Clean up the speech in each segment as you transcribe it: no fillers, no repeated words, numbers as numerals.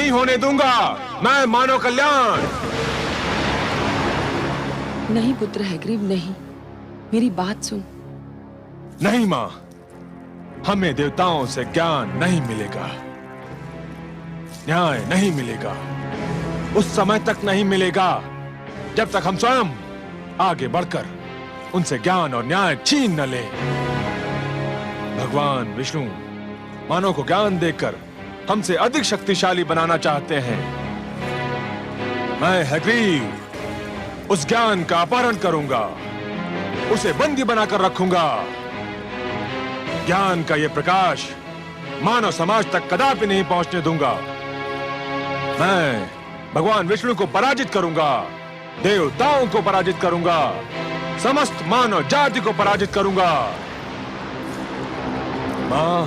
नहीं होने दूंगा मैं मानव कल्याण। नहीं पुत्र हैग्रीव, नहीं, मेरी बात सुन। नहीं मां, हमें देवताओं से ज्ञान नहीं मिलेगा, न्याय नहीं मिलेगा, उस समय तक नहीं मिलेगा जब तक हम स्वयं आगे बढ़कर उनसे ज्ञान और न्याय छीन न लें। भगवान विष्णु मानव को ज्ञान देकर हमसे अधिक शक्तिशाली बनाना चाहते हैं। मैं हैग्रीव उस ज्ञान का अपहरण करूंगा, उसे बंदी बनाकर रखूंगा। ज्ञान का यह प्रकाश मानव समाज तक कदापि नहीं पहुंचने दूंगा। मैं भगवान विष्णु को पराजित करूंगा, देवताओं को पराजित करूंगा, समस्त मानव जाति को पराजित करूंगा। मां,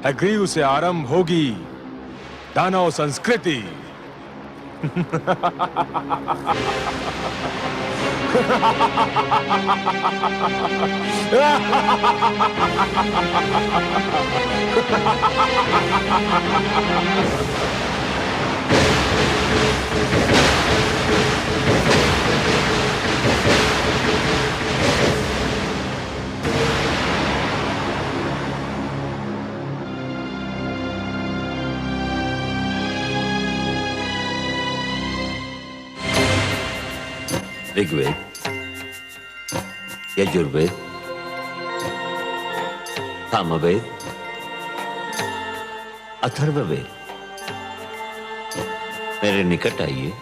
हैग्रीव से आरंभ होगी दानव संस्कृति। ऋग्वेद, यजुर्वेद, सामवेद, अथर्ववेद, मेरे निकट आइए।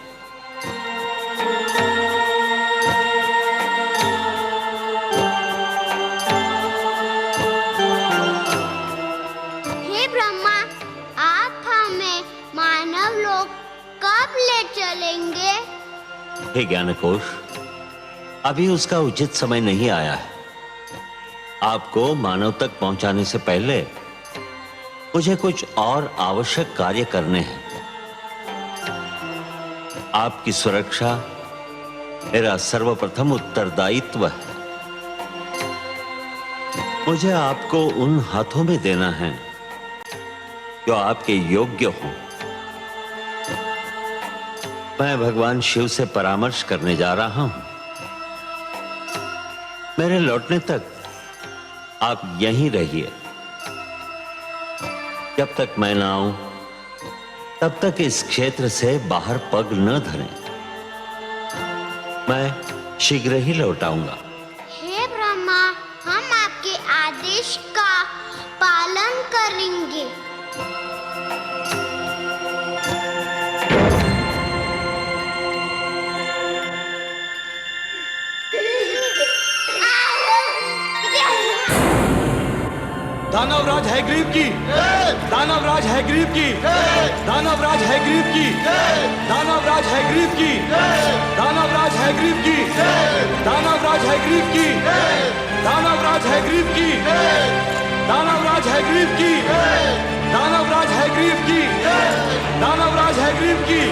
हे ब्रह्मा, आप हमें मानव लोक कब ले चलेंगे? हे ज्ञानकोश, अभी उसका उचित समय नहीं आया है। आपको मानव तक पहुंचाने से पहले मुझे कुछ और आवश्यक कार्य करने हैं। आपकी सुरक्षा मेरा सर्वप्रथम उत्तरदायित्व है। मुझे आपको उन हाथों में देना है जो आपके योग्य हों। मैं भगवान शिव से परामर्श करने जा रहा हूं। मेरे लौटने तक आप यहीं रहिए। जब तक मैं ना आऊं तब तक इस क्षेत्र से बाहर पग न धरें। मैं शीघ्र ही लौट आऊंगा। हे ब्रह्मा, हम आपके आदेश का पालन करेंगे। दानवराज हैग्रीव की, दानवराज हैग्रीव की, दानवराज हैग्रीव की, दानवराज हैग्रीव की, दानवराज हैग्रीव की, दानवराज हैग्रीव की, दानवराज हैग्रीव की, दानवराज हैग्रीव की, दानवराज हैग्रीव की, दानवराज हैग्रीव की।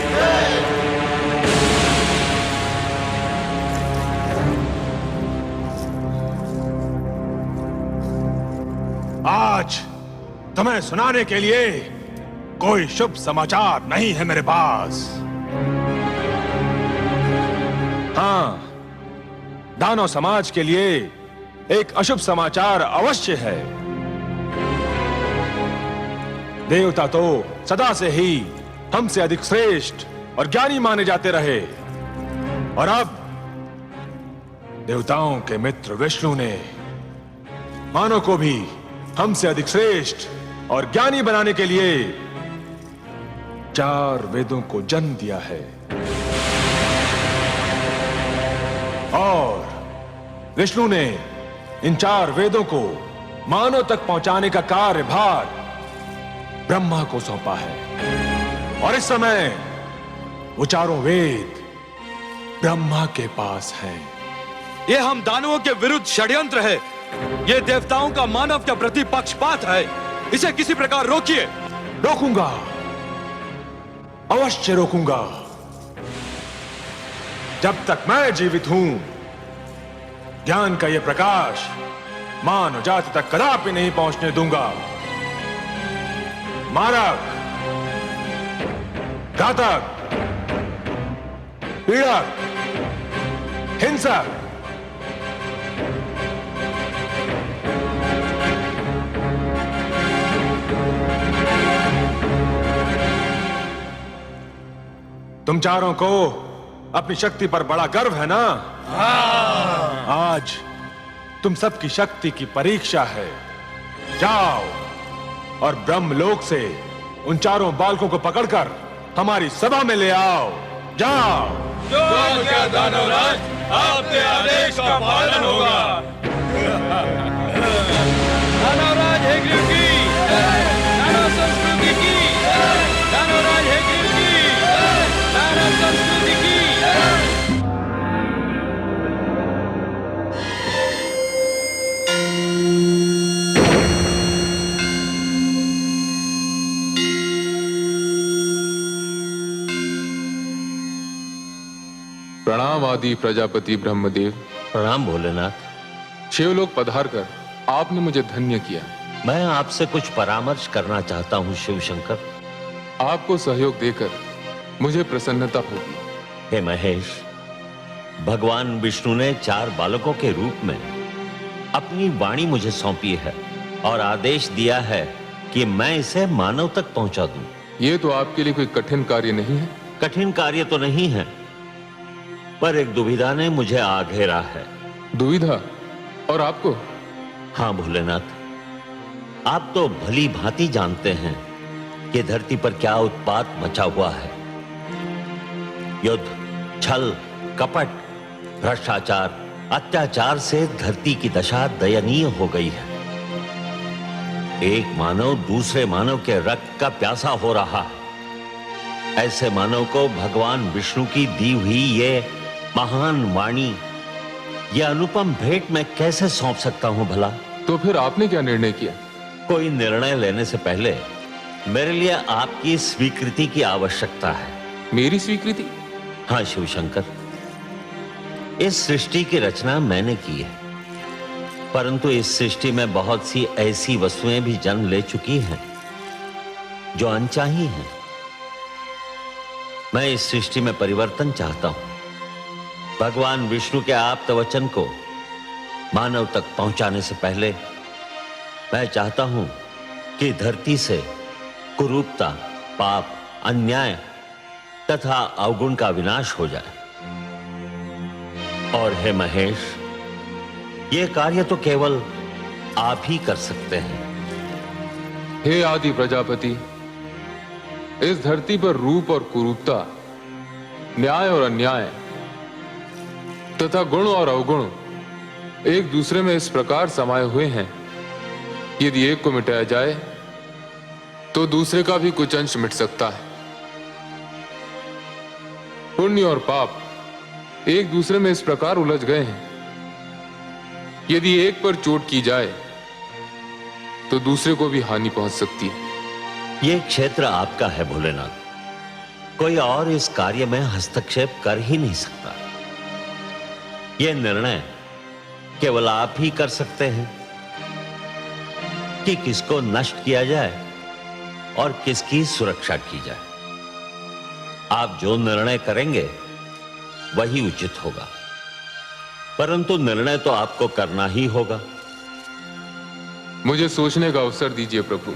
आज तुम्हें सुनाने के लिए कोई शुभ समाचार नहीं है मेरे पास। हाँ, दानव समाज के लिए एक अशुभ समाचार अवश्य है। देवता तो सदा से ही हमसे अधिक श्रेष्ठ और ज्ञानी माने जाते रहे, और अब देवताओं के मित्र विष्णु ने मानव को भी हमसे अधिक श्रेष्ठ और ज्ञानी बनाने के लिए 4 वेदों को जन्म दिया है। और विष्णु ने इन 4 वेदों को मानव तक पहुंचाने का कार्यभार ब्रह्मा को सौंपा है। और इस समय वो 4 वेद ब्रह्मा के पास हैं। ये हम दानवों के विरुद्ध षड्यंत्र है। ये देवताओं का मानव के प्रति पक्षपात है। इसे किसी प्रकार रोकिए। रोकूंगा, अवश्य रोकूंगा। जब तक मैं जीवित हूं, ज्ञान का यह प्रकाश मानव जाति तक कदापि नहीं पहुंचने दूंगा। मारक, घातक, पीड़क, हिंसक, तुम चारों को अपनी शक्ति पर बड़ा गर्व है ना? आज तुम सबकी शक्ति की परीक्षा है। जाओ और ब्रह्मलोक से उन चारों बालकों को पकड़कर हमारी सभा में ले आओ। जाओ। जो आज्ञा दानवराज, आपके आदेश का पालन होगा। दानवराज हेग्रीव की, दानव संस्कृति की, दानवराज हेग्रीव की, दानव संस्कृति की। प्रणाम आदि प्रजापति ब्रह्मदेव। प्रणाम भोलेनाथ। शिवलोक पधार कर आपने मुझे धन्य किया। मैं आपसे कुछ परामर्श करना चाहता हूँ शिव शंकर। आपको सहयोग देकर मुझे प्रसन्नता होगी। हे महेश, भगवान विष्णु ने 4 बालकों के रूप में अपनी वाणी मुझे सौंपी है और आदेश दिया है कि मैं इसे मानव तक पहुंचा दूं। ये तो आपके लिए कोई कठिन कार्य नहीं है। कठिन कार्य तो नहीं है, पर एक दुविधा ने मुझे आ घेरा है। दुविधा? और आपको? हाँ भोलेनाथ, आप तो भली भांति जानते हैं कि धरती पर क्या उत्पात मचा हुआ है। युद्ध, छल, कपट, भ्रष्टाचार, अत्याचार से धरती की दशा दयनीय हो गई है। एक मानव दूसरे मानव के रक्त का प्यासा हो रहा है। ऐसे मानव को भगवान विष्णु की दी हुई ये महान वाणी, यह अनुपम भेंट मैं कैसे सौंप सकता हूं भला? तो फिर आपने क्या निर्णय किया? कोई निर्णय लेने से पहले मेरे लिए आपकी स्वीकृति की आवश्यकता है। मेरी स्वीकृति? हाँ शिव शंकर, इस सृष्टि की रचना मैंने की है, परंतु इस सृष्टि में बहुत सी ऐसी वस्तुएं भी जन्म ले चुकी हैं जो अनचाही हैं। मैं इस सृष्टि में परिवर्तन चाहता हूं। भगवान विष्णु के आप्त वचन को मानव तक पहुंचाने से पहले मैं चाहता हूं कि धरती से कुरूपता, पाप, अन्याय तथा अवगुण का विनाश हो जाए। और हे महेश, यह कार्य तो केवल आप ही कर सकते हैं। हे आदि प्रजापति, इस धरती पर रूप और कुरूपता, न्याय और अन्याय तथा गुण और अवगुण एक दूसरे में इस प्रकार समाये हुए हैं, यदि एक को मिटाया जाए तो दूसरे का भी कुछ अंश मिट सकता है। पुण्य और पाप एक दूसरे में इस प्रकार उलझ गए हैं, यदि एक पर चोट की जाए तो दूसरे को भी हानि पहुंच सकती है। यह क्षेत्र आपका है भोलेनाथ, कोई और इस कार्य में हस्तक्षेप कर ही नहीं सकता। यह निर्णय केवल आप ही कर सकते हैं कि किसको नष्ट किया जाए और किसकी सुरक्षा की जाए। आप जो निर्णय करेंगे वही उचित होगा, परंतु निर्णय तो आपको करना ही होगा। मुझे सोचने का अवसर दीजिए प्रभु।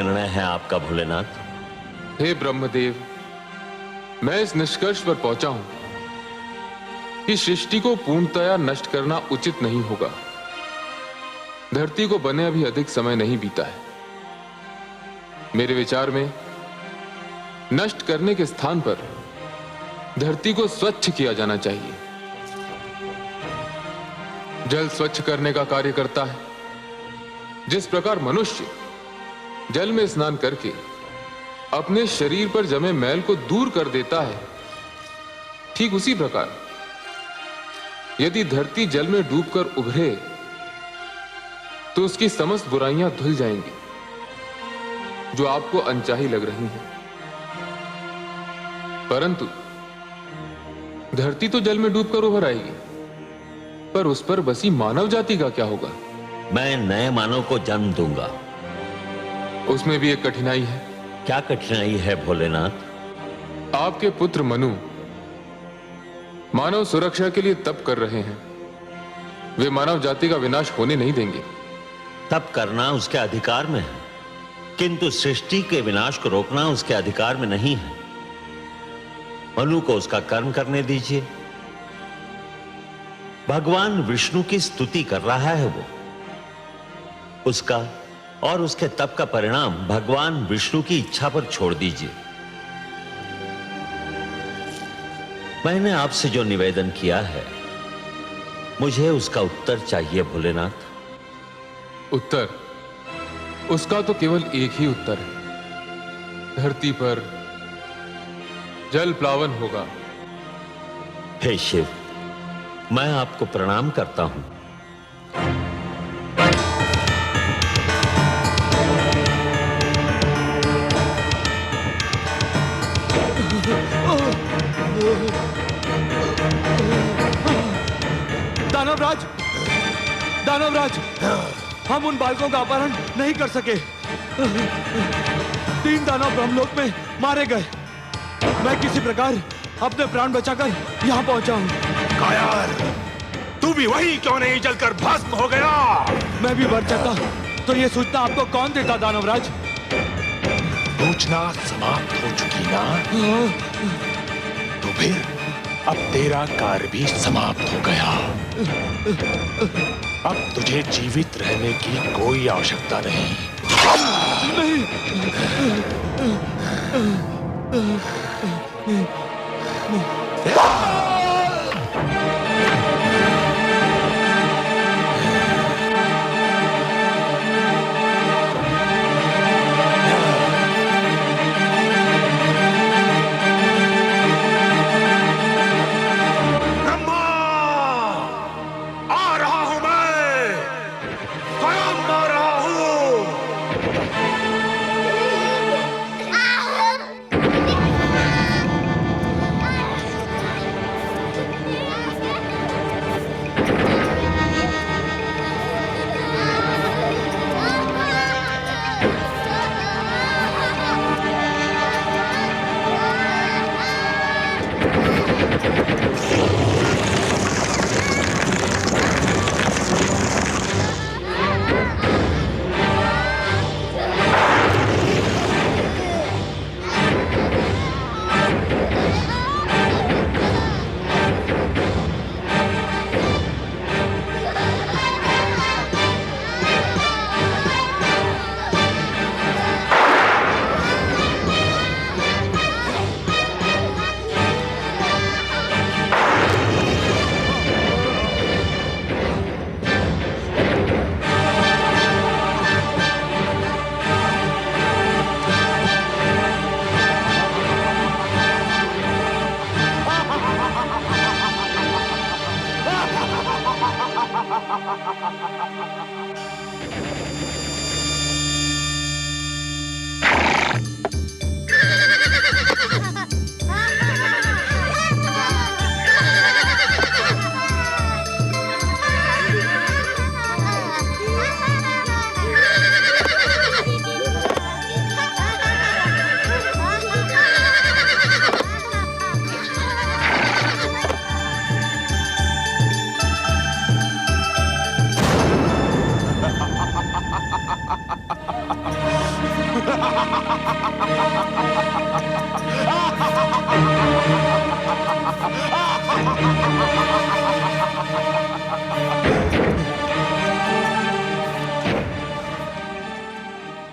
निर्णय है आपका भोलेनाथ? हे ब्रह्मदेव, मैं इस निष्कर्ष पर पहुंचा हूं कि सृष्टि को पूर्णतया नष्ट करना उचित नहीं होगा। धरती को बने अभी अधिक समय नहीं बीता है। मेरे विचार में नष्ट करने के स्थान पर धरती को स्वच्छ किया जाना चाहिए। जल स्वच्छ करने का कार्य करता है। जिस प्रकार मनुष्य जल में स्नान करके अपने शरीर पर जमे मैल को दूर कर देता है, ठीक उसी प्रकार यदि धरती जल में डूबकर उभरे तो उसकी समस्त बुराइयां धुल जाएंगी जो आपको अनचाही लग रही हैं। परंतु धरती तो जल में डूबकर उभर आएगी, पर उस पर बसी मानव जाति का क्या होगा? मैं नए मानव को जन्म दूंगा। उसमें भी एक कठिनाई है। क्या कठिनाई है भोलेनाथ? आपके पुत्र मनु मानव सुरक्षा के लिए तप कर रहे हैं। वे मानव जाति का विनाश होने नहीं देंगे। तप करना उसके अधिकार में है, किंतु सृष्टि के विनाश को रोकना उसके अधिकार में नहीं है। मनु को उसका कर्म करने दीजिए। भगवान विष्णु की स्तुति कर रहा है वो। उसका और उसके तप का परिणाम भगवान विष्णु की इच्छा पर छोड़ दीजिए। मैंने आपसे जो निवेदन किया है, मुझे उसका उत्तर चाहिए भोलेनाथ। उत्तर? उसका तो केवल एक ही उत्तर है। धरती पर जल प्लावन होगा। हे शिव, मैं आपको प्रणाम करता हूं। दानवराज, दानवराज, हम उन बालकों का अपहरण नहीं कर सके। 3 दानव ब्रह्मलोक में मारे गए। मैं किसी प्रकार अपने प्राण बचाकर यहाँ पहुंचा हूँ। कायर, तू भी वही क्यों नहीं जलकर भस्म हो गया? मैं भी मर जाता तो ये सूचना आपको कौन देता दानवराज? सूचना समाप्त हो चुकी ना? तो फिर अब तेरा कार्य भी समाप्त हो गया। अब तुझे जीवित रहने की कोई आवश्यकता नहीं।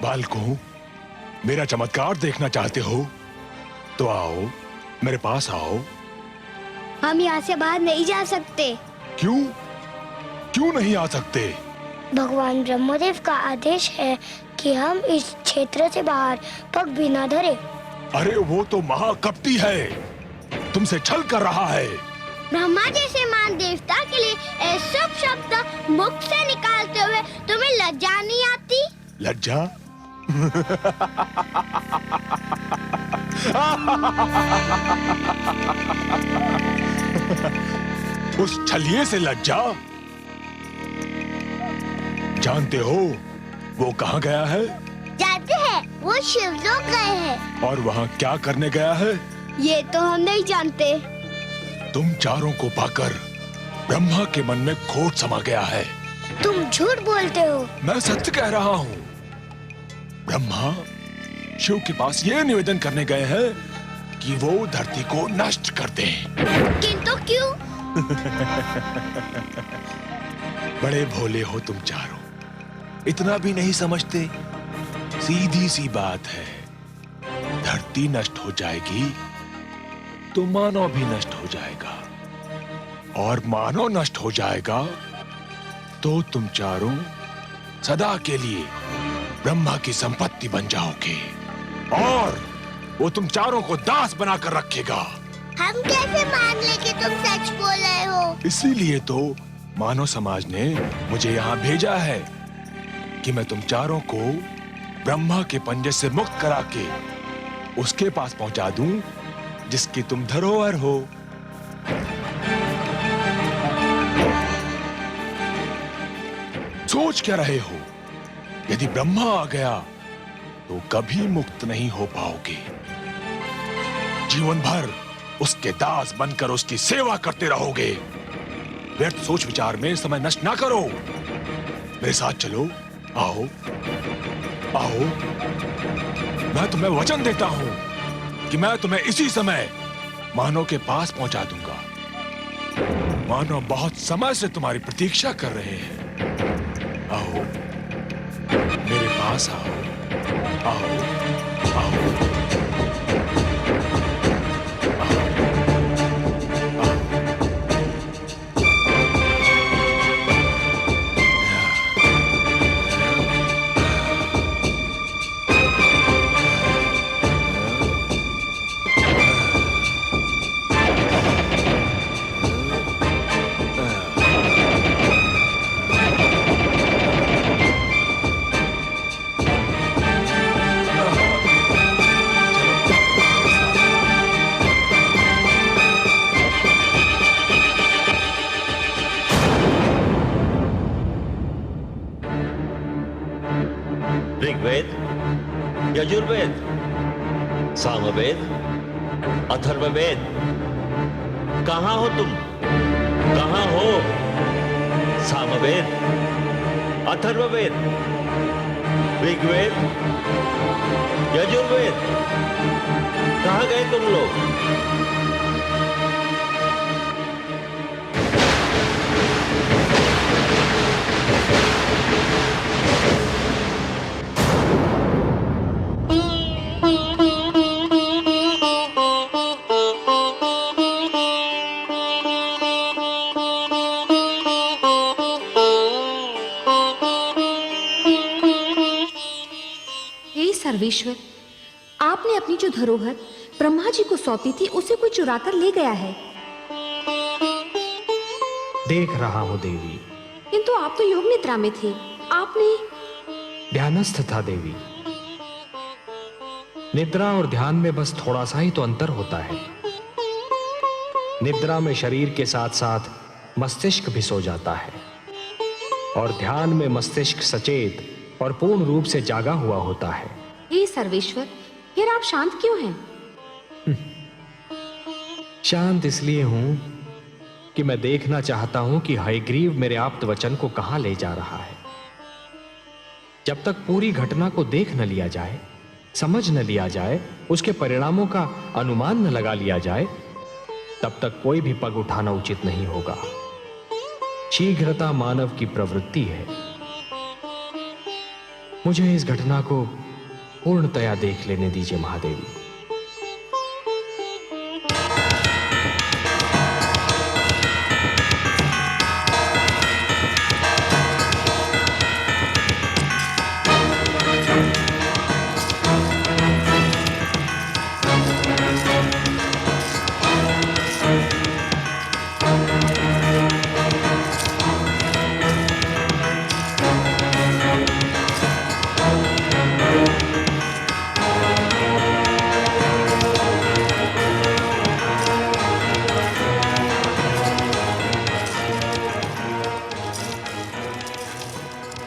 बालकों, मेरा चमत्कार देखना चाहते हो तो आओ, मेरे पास आओ। हम यहाँ से बाहर नहीं जा सकते। क्यों? क्यों नहीं आ सकते? भगवान ब्रह्मदेव का आदेश है कि हम इस क्षेत्र से बाहर पग भी न धरे। अरे वो तो महाकपटी है, तुमसे छल कर रहा है। ब्रह्मा जैसे महान देवता के लिए ऐसे शब्द मुख से निकालते हुए तुम्हें लज्जा नहीं आती? लज्जा? उस छलिए से लज्जा? जानते हो वो कहाँ गया है? जाते हैं, वो शिवलोक गए हैं। और वहाँ क्या करने गया है? ये तो हम नहीं जानते। तुम चारों को पाकर ब्रह्मा के मन में खोट समा गया है। तुम झूठ बोलते हो। मैं सत्य कह रहा हूँ। ब्रह्मा शिव के पास ये निवेदन करने गए हैं कि वो धरती को नष्ट कर दें। किंतु क्यों? बड़े भोले हो तुम चारों, इतना भी नहीं समझते। सीधी सी बात है, धरती नष्ट हो जाएगी तो मानव भी नष्ट हो जाएगा, और मानव नष्ट हो जाएगा तो तुम चारों सदा के लिए ब्रह्मा की संपत्ति बन जाओगे, और वो तुम चारों को दास बनाकर रखेगा। हम कैसे मान ले कि तुम सच बोल रहे हो? इसीलिए तो मानव समाज ने मुझे यहाँ भेजा है कि मैं तुम चारों को ब्रह्मा के पंजे से मुक्त करा के उसके पास पहुंचा दूं जिसकी तुम धरोहर हो। सोच क्या रहे हो? यदि ब्रह्मा आ गया तो कभी मुक्त नहीं हो पाओगे। जीवन भर उसके दास बनकर उसकी सेवा करते रहोगे। व्यर्थ सोच विचार में समय नष्ट ना करो। मेरे साथ चलो, आओ आओ। मैं तुम्हें वचन देता हूं कि मैं तुम्हें इसी समय मानव के पास पहुंचा दूंगा। मानव बहुत समय से तुम्हारी प्रतीक्षा कर रहे हैं। आओ, मेरे पास आओ, आओ, आओ। ऋग्वेद, यजुर्वेद, सामवेद, अथर्ववेद, कहाँ हो तुम? कहाँ हो? सामवेद, अथर्ववेद, ऋग्वेद, यजुर्वेद, कहाँ गए तुम लोग? सर्वेश्वर, आपने अपनी जो धरोहर ब्रह्मा जी को सौंपी थी उसे कोई चुराकर ले गया है। देख रहा हूं देवी। किंतु आप तो योग निद्रा में थे। आपने? ध्यानस्थ था देवी। निद्रा और ध्यान में बस थोड़ा सा ही तो अंतर होता है। निद्रा में शरीर के साथ साथ मस्तिष्क भी सो जाता है, और ध्यान में मस्तिष्क सचेत और पूर्ण रूप से जागा हुआ होता है। हे सर्वेश्वर, फिर आप शांत क्यों हैं? शांत इसलिए हूं कि मैं देखना चाहता हूं कि हयग्रीव मेरे आप्त वचन को कहां ले जा रहा है। जब तक पूरी घटना को देख न लिया जाए, समझ न लिया जाए, उसके परिणामों का अनुमान न लगा लिया जाए, तब तक कोई भी पग उठाना उचित नहीं होगा। शीघ्रता मानव की प्रवृत्ति है। मुझे इस घटना को पूर्णतया देख लेने दीजिए महादेवी।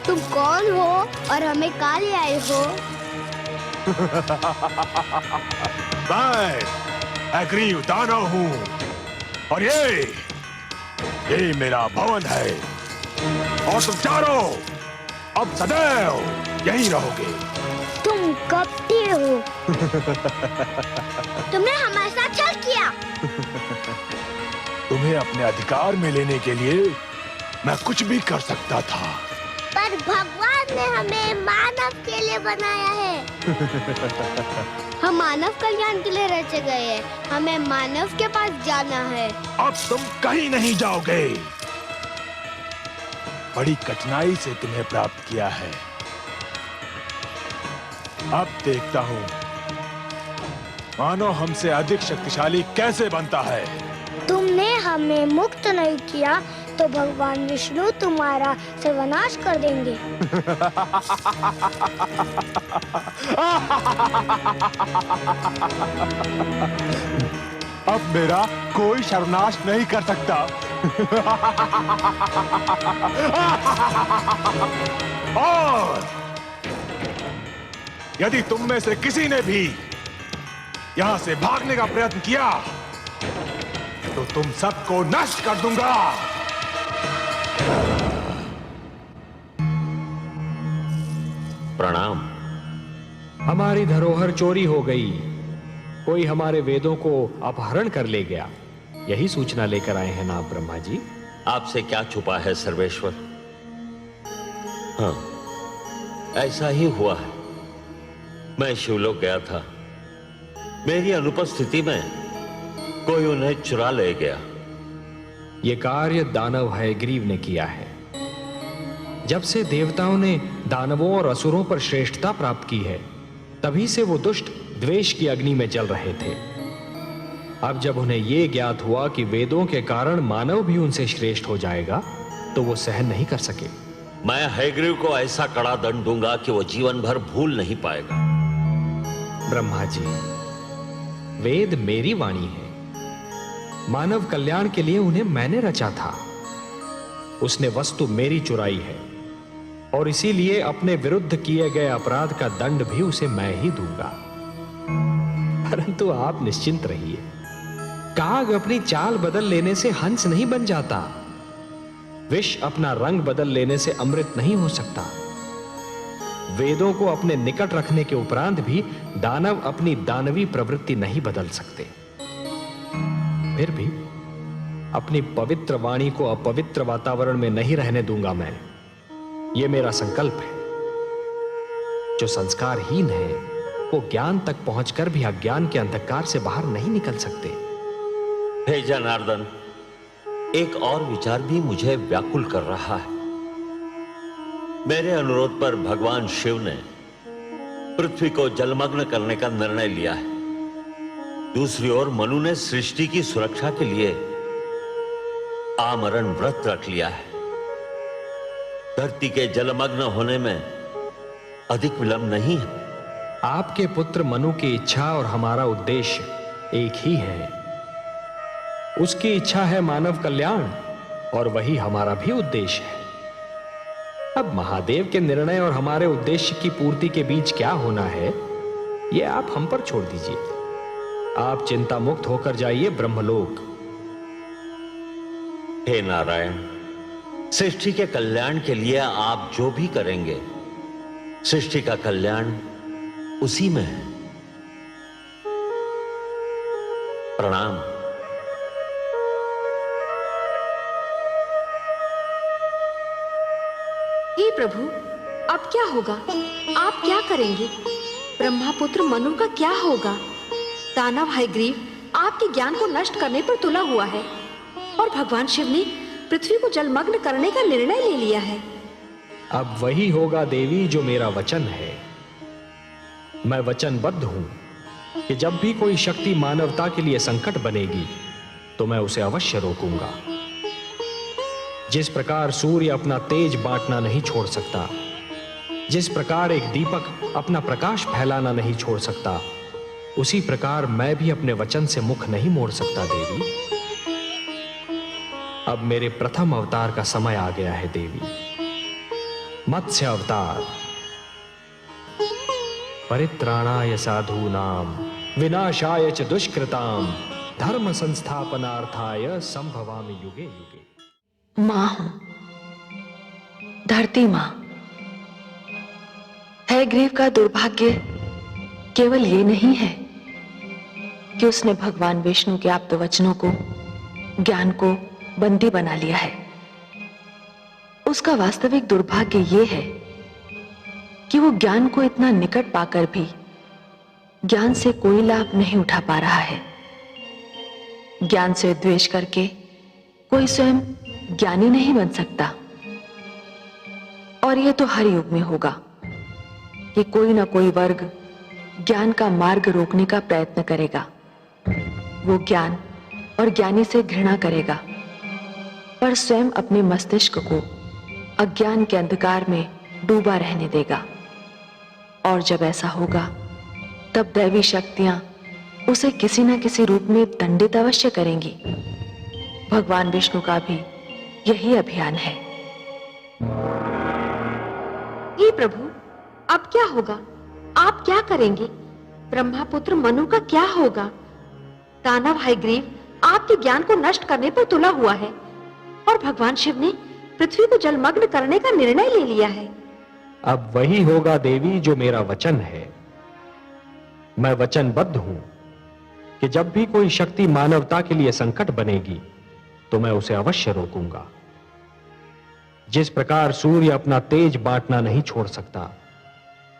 तुम कौन हो और हमें कहाँ ले आए हो? मैं अग्रीव दानव हूँ और ये मेरा भवन है और तुम चारों अब सदैव यहीं रहोगे। तुम कपटी हो। तुमने हमारे साथ छल किया। तुम्हें अपने अधिकार में लेने के लिए मैं कुछ भी कर सकता था, पर भगवान ने हमें मानव के लिए बनाया है। हम मानव कल्याण के लिए रचे गए हैं। हमें मानव के पास जाना है। अब तुम कहीं नहीं जाओगे। बड़ी कठिनाई से तुम्हें प्राप्त किया है। अब देखता हूँ मानो हमसे अधिक शक्तिशाली कैसे बनता है। तुमने हमें मुक्त नहीं किया तो भगवान विष्णु तुम्हारा सर्वनाश कर देंगे। अब मेरा कोई सर्वनाश नहीं कर सकता। और यदि तुम में से किसी ने भी यहां से भागने का प्रयत्न किया तो तुम सबको नष्ट कर दूंगा। प्रणाम। हमारी धरोहर चोरी हो गई। कोई हमारे वेदों को अपहरण कर ले गया। यही सूचना लेकर आए हैं ना आप ब्रह्मा जी? आपसे क्या छुपा है सर्वेश्वर? हाँ, ऐसा ही हुआ है। मैं शिवलोक गया था। मेरी अनुपस्थिति में कोई उन्हें चुरा ले गया। यह कार्य दानव हयग्रीव ने किया है। जब से देवताओं ने दानवों और असुरों पर श्रेष्ठता प्राप्त की है, तभी से वो दुष्ट द्वेष की अग्नि में जल रहे थे। अब जब उन्हें यह ज्ञात हुआ कि वेदों के कारण मानव भी उनसे श्रेष्ठ हो जाएगा, तो वो सहन नहीं कर सके। मैं हयग्रीव को ऐसा कड़ा दंड दूंगा कि वो जीवन भर भूल नहीं पाएगा। ब्रह्मा जी, वेद मेरी वाणी है। मानव कल्याण के लिए उन्हें मैंने रचा था। उसने वस्तु मेरी चुराई है और इसीलिए अपने विरुद्ध किए गए अपराध का दंड भी उसे मैं ही दूंगा। परंतु आप निश्चिंत रहिए। काग अपनी चाल बदल लेने से हंस नहीं बन जाता। विष अपना रंग बदल लेने से अमृत नहीं हो सकता। वेदों को अपने निकट रखने के उपरांत भी दानव अपनी दानवी प्रवृत्ति नहीं बदल सकते। फिर भी अपनी पवित्र वाणी को अपवित्र वातावरण में नहीं रहने दूंगा मैं। यह मेरा संकल्प है। जो संस्कारहीन है वो ज्ञान तक पहुंचकर भी अज्ञान के अंधकार से बाहर नहीं निकल सकते। हे जनार्दन, एक और विचार भी मुझे व्याकुल कर रहा है। मेरे अनुरोध पर भगवान शिव ने पृथ्वी को जलमग्न करने का निर्णय लिया है। दूसरी ओर मनु ने सृष्टि की सुरक्षा के लिए आमरण व्रत रख लिया है। धरती के जलमग्न होने में अधिक विलंब नहीं है। आपके पुत्र मनु की इच्छा और हमारा उद्देश्य एक ही है। उसकी इच्छा है मानव कल्याण और वही हमारा भी उद्देश्य है। अब महादेव के निर्णय और हमारे उद्देश्य की पूर्ति के बीच क्या होना है, यह आप हम पर छोड़ दीजिए। आप चिंता मुक्त होकर जाइए ब्रह्मलोक। हे नारायण, सृष्टि के कल्याण के लिए आप जो भी करेंगे, सृष्टि का कल्याण उसी में है। प्रणाम। हे प्रभु, अब क्या होगा? आप क्या करेंगे? ब्रह्मापुत्र मनु का क्या होगा? दानव हयग्रीव आपके ज्ञान को नष्ट करने पर तुला हुआ है और भगवान शिव ने पृथ्वी को जलमग्न करने का निर्णय ले लिया है। अब वही होगा देवी जो मेरा वचन है। मैं वचनबद्ध हूं कि जब भी कोई शक्ति मानवता के लिए संकट बनेगी तो मैं उसे अवश्य रोकूंगा। जिस प्रकार सूर्य अपना तेज बांटना नहीं छोड़ सकता, जिस प्रकार एक दीपक अपना प्रकाश फैलाना नहीं छोड़ सकता, उसी प्रकार मैं भी अपने वचन से मुख नहीं मोड़ सकता देवी। अब मेरे प्रथम अवतार का समय आ गया है देवी। मत्स्य अवतार। परित्राणाय साधूनां विनाशाय च दुष्कृतां धर्म संस्थापनार्थाय संभवामि युगे युगे। मां हूं, धरती मां। हयग्रीव का दुर्भाग्य केवल ये नहीं है कि उसने भगवान विष्णु के आप्त वचनों को, ज्ञान को बंदी बना लिया है। उसका वास्तविक दुर्भाग्य ये है कि वो ज्ञान को इतना निकट पाकर भी ज्ञान से कोई लाभ नहीं उठा पा रहा है। ज्ञान से द्वेष करके कोई स्वयं ज्ञानी नहीं बन सकता। और यह तो हर युग में होगा कि कोई ना कोई वर्ग ज्ञान का मार्ग रोकने का प्रयत्न करेगा। वो ज्ञान और ज्ञानी से घृणा करेगा, पर स्वयं अपने मस्तिष्क को अज्ञान के अंधकार में डूबा रहने देगा। और जब ऐसा होगा तब दैवी शक्तियां उसे किसी न किसी रूप में दंडित अवश्य करेंगी। भगवान विष्णु का भी यही अभियान है। हे प्रभु, अब क्या होगा? आप क्या करेंगे? ब्रह्मापुत्र मनु का क्या होगा? दानव हयग्रीव आपके ज्ञान को नष्ट करने पर तुला हुआ है और भगवान शिव ने पृथ्वी को जलमग्न करने का निर्णय ले लिया है। अब वही होगा देवी जो मेरा वचन है। मैं वचनबद्ध हूं कि जब भी कोई शक्ति मानवता के लिए संकट बनेगी तो मैं उसे अवश्य रोकूंगा। जिस प्रकार सूर्य अपना तेज बांटना नहीं छोड़ सकता,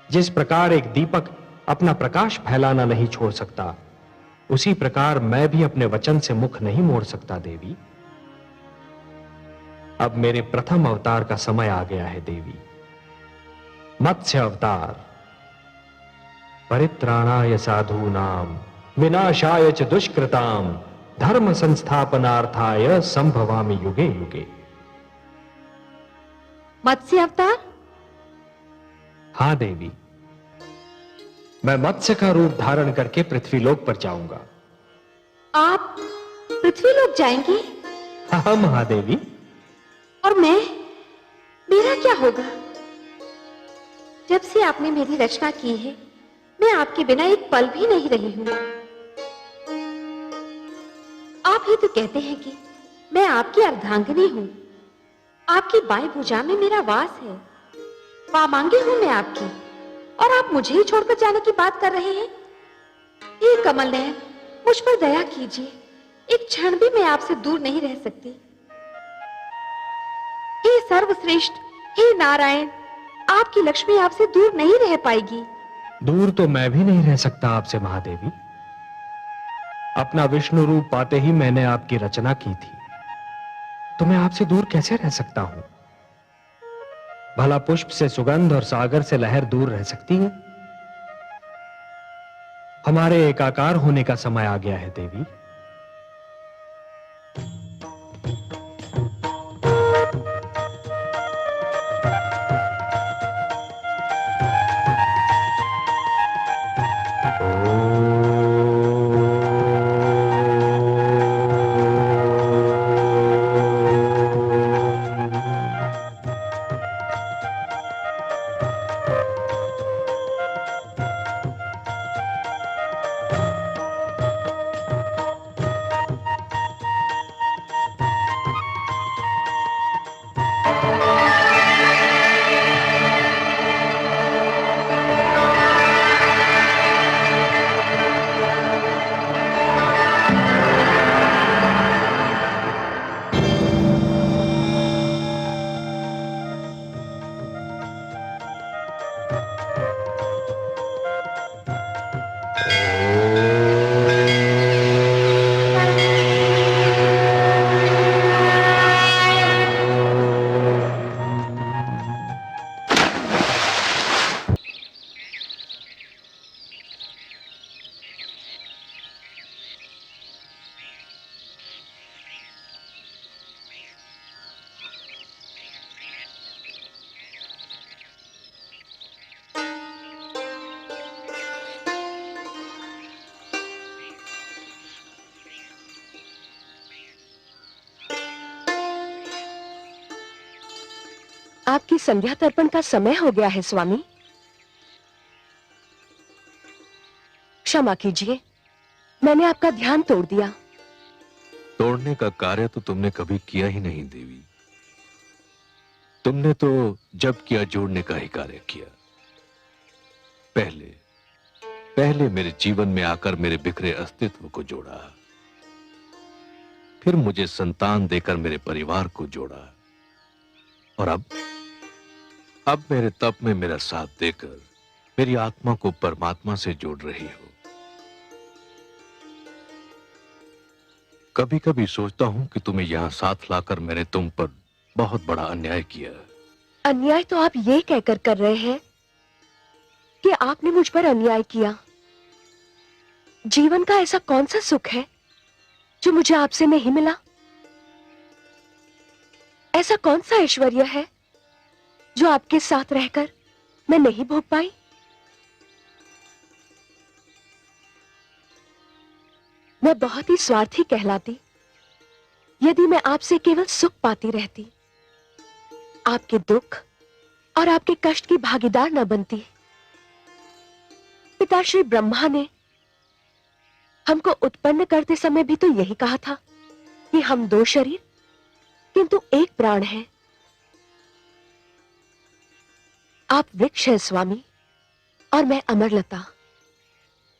जिस प्रकार एक दीपक अपना प्रकाश फैलाना नहीं छोड़ सकता, उसी प्रकार मैं भी अपने वचन से मुख नहीं मोड़ सकता देवी। अब मेरे प्रथम अवतार का समय आ गया है देवी। मत्स्य अवतार। परित्राणाय साधूनां विनाशाय च दुष्कृतां धर्म संस्थापनार्थाय संभवामि युगे युगे। मत्स्य अवतार? हां देवी, मैं मत्स्य का रूप धारण करके पृथ्वीलोक पर जाऊंगा। आप पृथ्वीलोक जाएंगे? हाँ महादेवी। और मेरा क्या होगा? जब से आपने मेरी रचना की है, मैं आपके बिना एक पल भी नहीं रही हूं। आप ही तो कहते हैं कि मैं आपकी अर्धांगिनी हूं। आपकी बाएं भुजा में मेरा वास है। वामांगी हूं मैं आपकी, और आप मुझे ही छोड़कर जाने की बात कर रहे हैं। हे कमल नयन, मुझ पर दया कीजिए। एक क्षण भी मैं आपसे दूर नहीं रह सकती। हे सर्वश्रेष्ठ, हे नारायण, आपकी लक्ष्मी आपसे दूर नहीं रह पाएगी। दूर तो मैं भी नहीं रह सकता आपसे महादेवी। अपना विष्णु रूप पाते ही मैंने आपकी रचना की थी, तो मैं आपसे दूर कैसे रह सकता हूं? भला पुष्प से सुगंध और सागर से लहर दूर रह सकती है? हमारे एकाकार होने का समय आ गया है देवी। आपकी संध्या तर्पण का समय हो गया है स्वामी। क्षमा कीजिए, मैंने आपका ध्यान तोड़ दिया। तोड़ने का कार्य तो तुमने कभी किया ही नहीं देवी। तुमने तो जब किया जोड़ने का ही कार्य किया। पहले पहले मेरे जीवन में आकर मेरे बिखरे अस्तित्व को जोड़ा, फिर मुझे संतान देकर मेरे परिवार को जोड़ा, और अब मेरे तप में मेरा साथ देकर मेरी आत्मा को परमात्मा से जोड़ रही हो। कभी कभी सोचता हूं कि तुम्हें यहां साथ लाकर मैंने तुम पर बहुत बड़ा अन्याय किया। अन्याय तो आप ये कहकर कर रहे हैं कि आपने मुझ पर अन्याय किया। जीवन का ऐसा कौन सा सुख है जो मुझे आपसे नहीं मिला? ऐसा कौन सा ऐश्वर्य है जो आपके साथ रहकर मैं नहीं भोग पाई? मैं बहुत ही स्वार्थी कहलाती यदि मैं आपसे केवल सुख पाती रहती, आपके दुख और आपके कष्ट की भागीदार न बनती। पिता श्री ब्रह्मा ने हमको उत्पन्न करते समय भी तो यही कहा था कि हम दो शरीर किंतु एक प्राण है। आप वृक्ष हैं स्वामी और मैं अमरलता।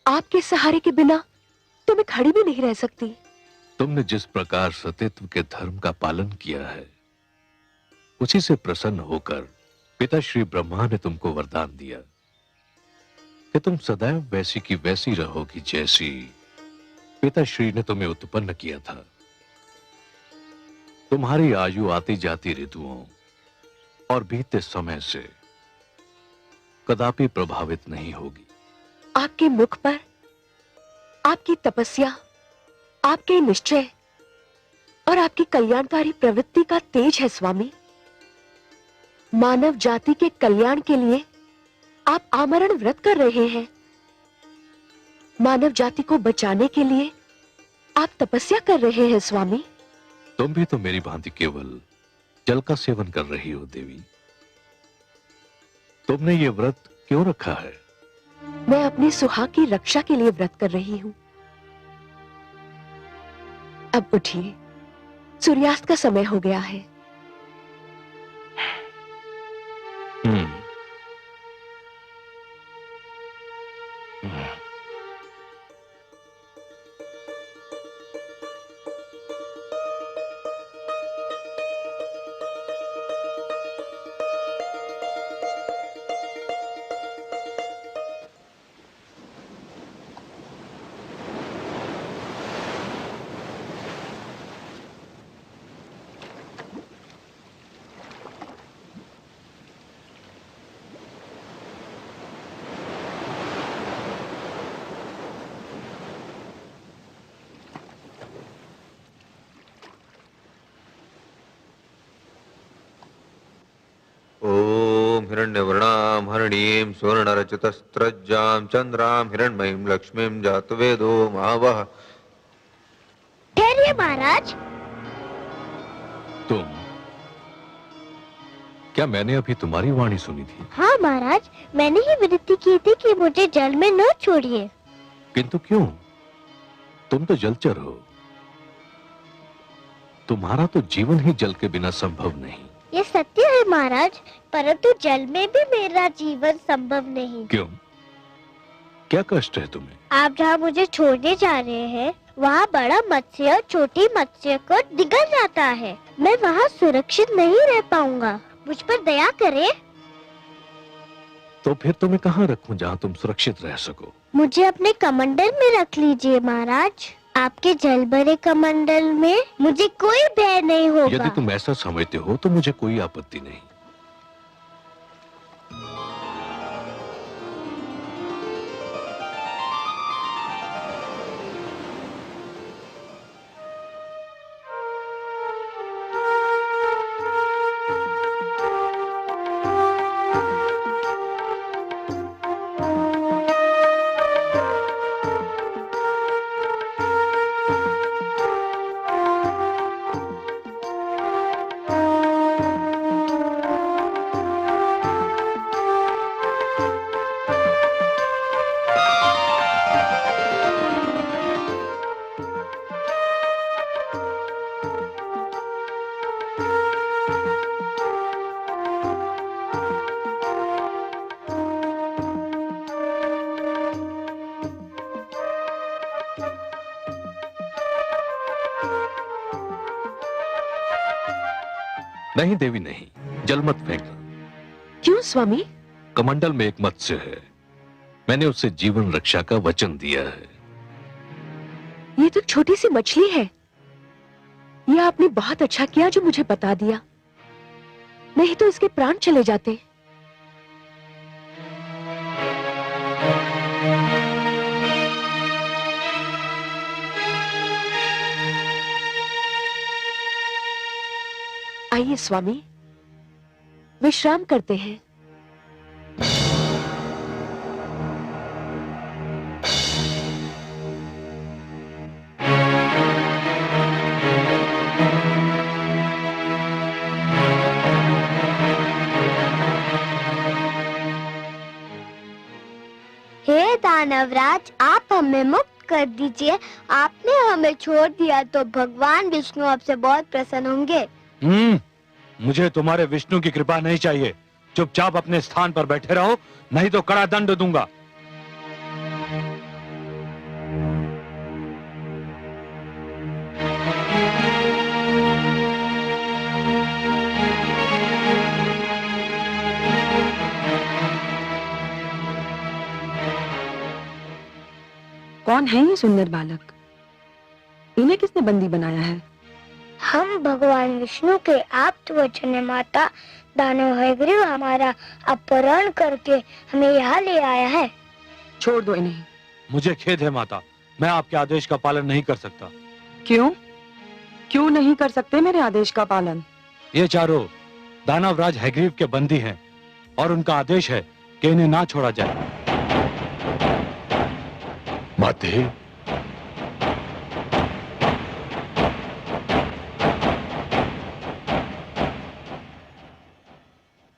आपके सहारे के बिना तो मैं खड़ी भी नहीं रह सकती। तुमने जिस प्रकार सतीत्व के धर्म का पालन किया है, उसी से प्रसन्न होकर पिता श्री ब्रह्मा ने तुमको वरदान दिया कि तुम सदैव वैसी की वैसी रहोगी जैसी पिता श्री ने तुम्हें उत्पन्न किया था। तुम्हारी आयु आती जाती ऋतुओं और बीते समय से कदापि प्रभावित नहीं होगी। आपके मुख पर आपकी तपस्या, आपके निश्चय और आपकी कल्याणकारी प्रवृत्ति का तेज है स्वामी। मानव जाति के कल्याण के लिए आप आमरण व्रत कर रहे हैं। मानव जाति को बचाने के लिए आप तपस्या कर रहे हैं स्वामी। तुम भी तो मेरी भांति केवल जल का सेवन कर रही हो देवी। तुमने ये व्रत क्यों रखा है? मैं अपने सुहाग की रक्षा के लिए व्रत कर रही हूं। अब उठिए, सूर्यास्त का समय हो गया है। ओम हिरण्यवर्णाम हरणीं सुवर्णरचितस्त्रज्जां चंद्रां हिरण्मयीं लक्ष्मीं जातवेदो महावः। ठहरिए महाराज। तुम? क्या मैंने अभी तुम्हारी वाणी सुनी थी? हाँ महाराज, मैंने ही विनती की थी कि मुझे जल में न छोड़िए। किंतु क्यों? तुम तो जलचर हो। तुम्हारा तो जीवन ही जल के बिना संभव नहीं। ये सत्य है महाराज, परंतु जल में भी मेरा जीवन संभव नहीं। क्यों? क्या कष्ट है तुम्हें? आप जहाँ मुझे छोड़ने जा रहे हैं, वहाँ बड़ा मत्स्य और छोटी मत्स्य को निगल जाता है। मैं वहाँ सुरक्षित नहीं रह पाऊंगा। मुझ पर दया करें। तो फिर तुम्हें कहाँ रखूं जहाँ तुम सुरक्षित रह सको? मुझे अपने कमंडल में रख लीजिए महाराज। आपके जल भरे कमंडल में मुझे कोई भय नहीं होगा। यदि तुम ऐसा समझते हो तो मुझे कोई आपत्ति नहीं। नहीं देवी नहीं, जल मत फेंकना। क्यों स्वामी? कमंडल में एक मत्स्य है, मैंने उससे जीवन रक्षा का वचन दिया है। ये तो छोटी सी मछली है। ये आपने बहुत अच्छा किया जो मुझे बता दिया, नहीं तो इसके प्राण चले जाते। आइए स्वामी, विश्राम करते हैं। हे दानवराज, आप हमें मुक्त कर दीजिए। आपने हमें छोड़ दिया तो भगवान विष्णु आपसे बहुत प्रसन्न होंगे। मुझे तुम्हारे विष्णु की कृपा नहीं चाहिए। चुपचाप अपने स्थान पर बैठे रहो, नहीं तो कड़ा दंड दूंगा। कौन है ये सुंदर बालक? इन्हें किसने बंदी बनाया है? हम भगवान विष्णु के आप्त वचन माता दानव हयग्रीव हमारा अपहरण करके हमें यहाँ ले आया है। छोड़ दो इन्हें। मुझे खेद है माता, मैं आपके आदेश का पालन नहीं कर सकता। क्यों? क्यों नहीं कर सकते मेरे आदेश का पालन? ये चारों दानवराज हयग्रीव के बंदी हैं और उनका आदेश है कि इन्हें ना छोड़ा जाए। माते,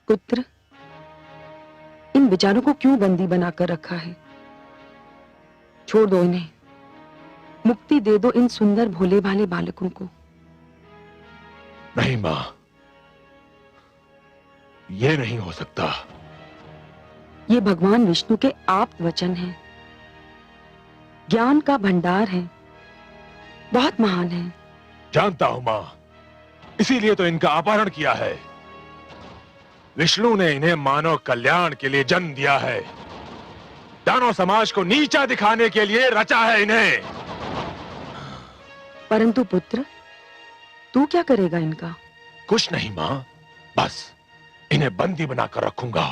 पुत्र, इन बेचारों को क्यों बंदी बनाकर रखा है? छोड़ दो इन्हें, मुक्ति दे दो इन सुंदर भोले भाले बालकों को। नहीं मां, ये नहीं हो सकता। ये भगवान विष्णु के आप्त वचन हैं, ज्ञान का भंडार है, बहुत महान है। जानता हूं मां, इसीलिए तो इनका अपहरण किया है। विष्णु ने इन्हें मानव कल्याण के लिए जन्म दिया है, दानव समाज को नीचा दिखाने के लिए रचा है इन्हें। परंतु पुत्र, तू क्या करेगा इनका? कुछ नहीं मां, बस इन्हें बंदी बनाकर रखूंगा।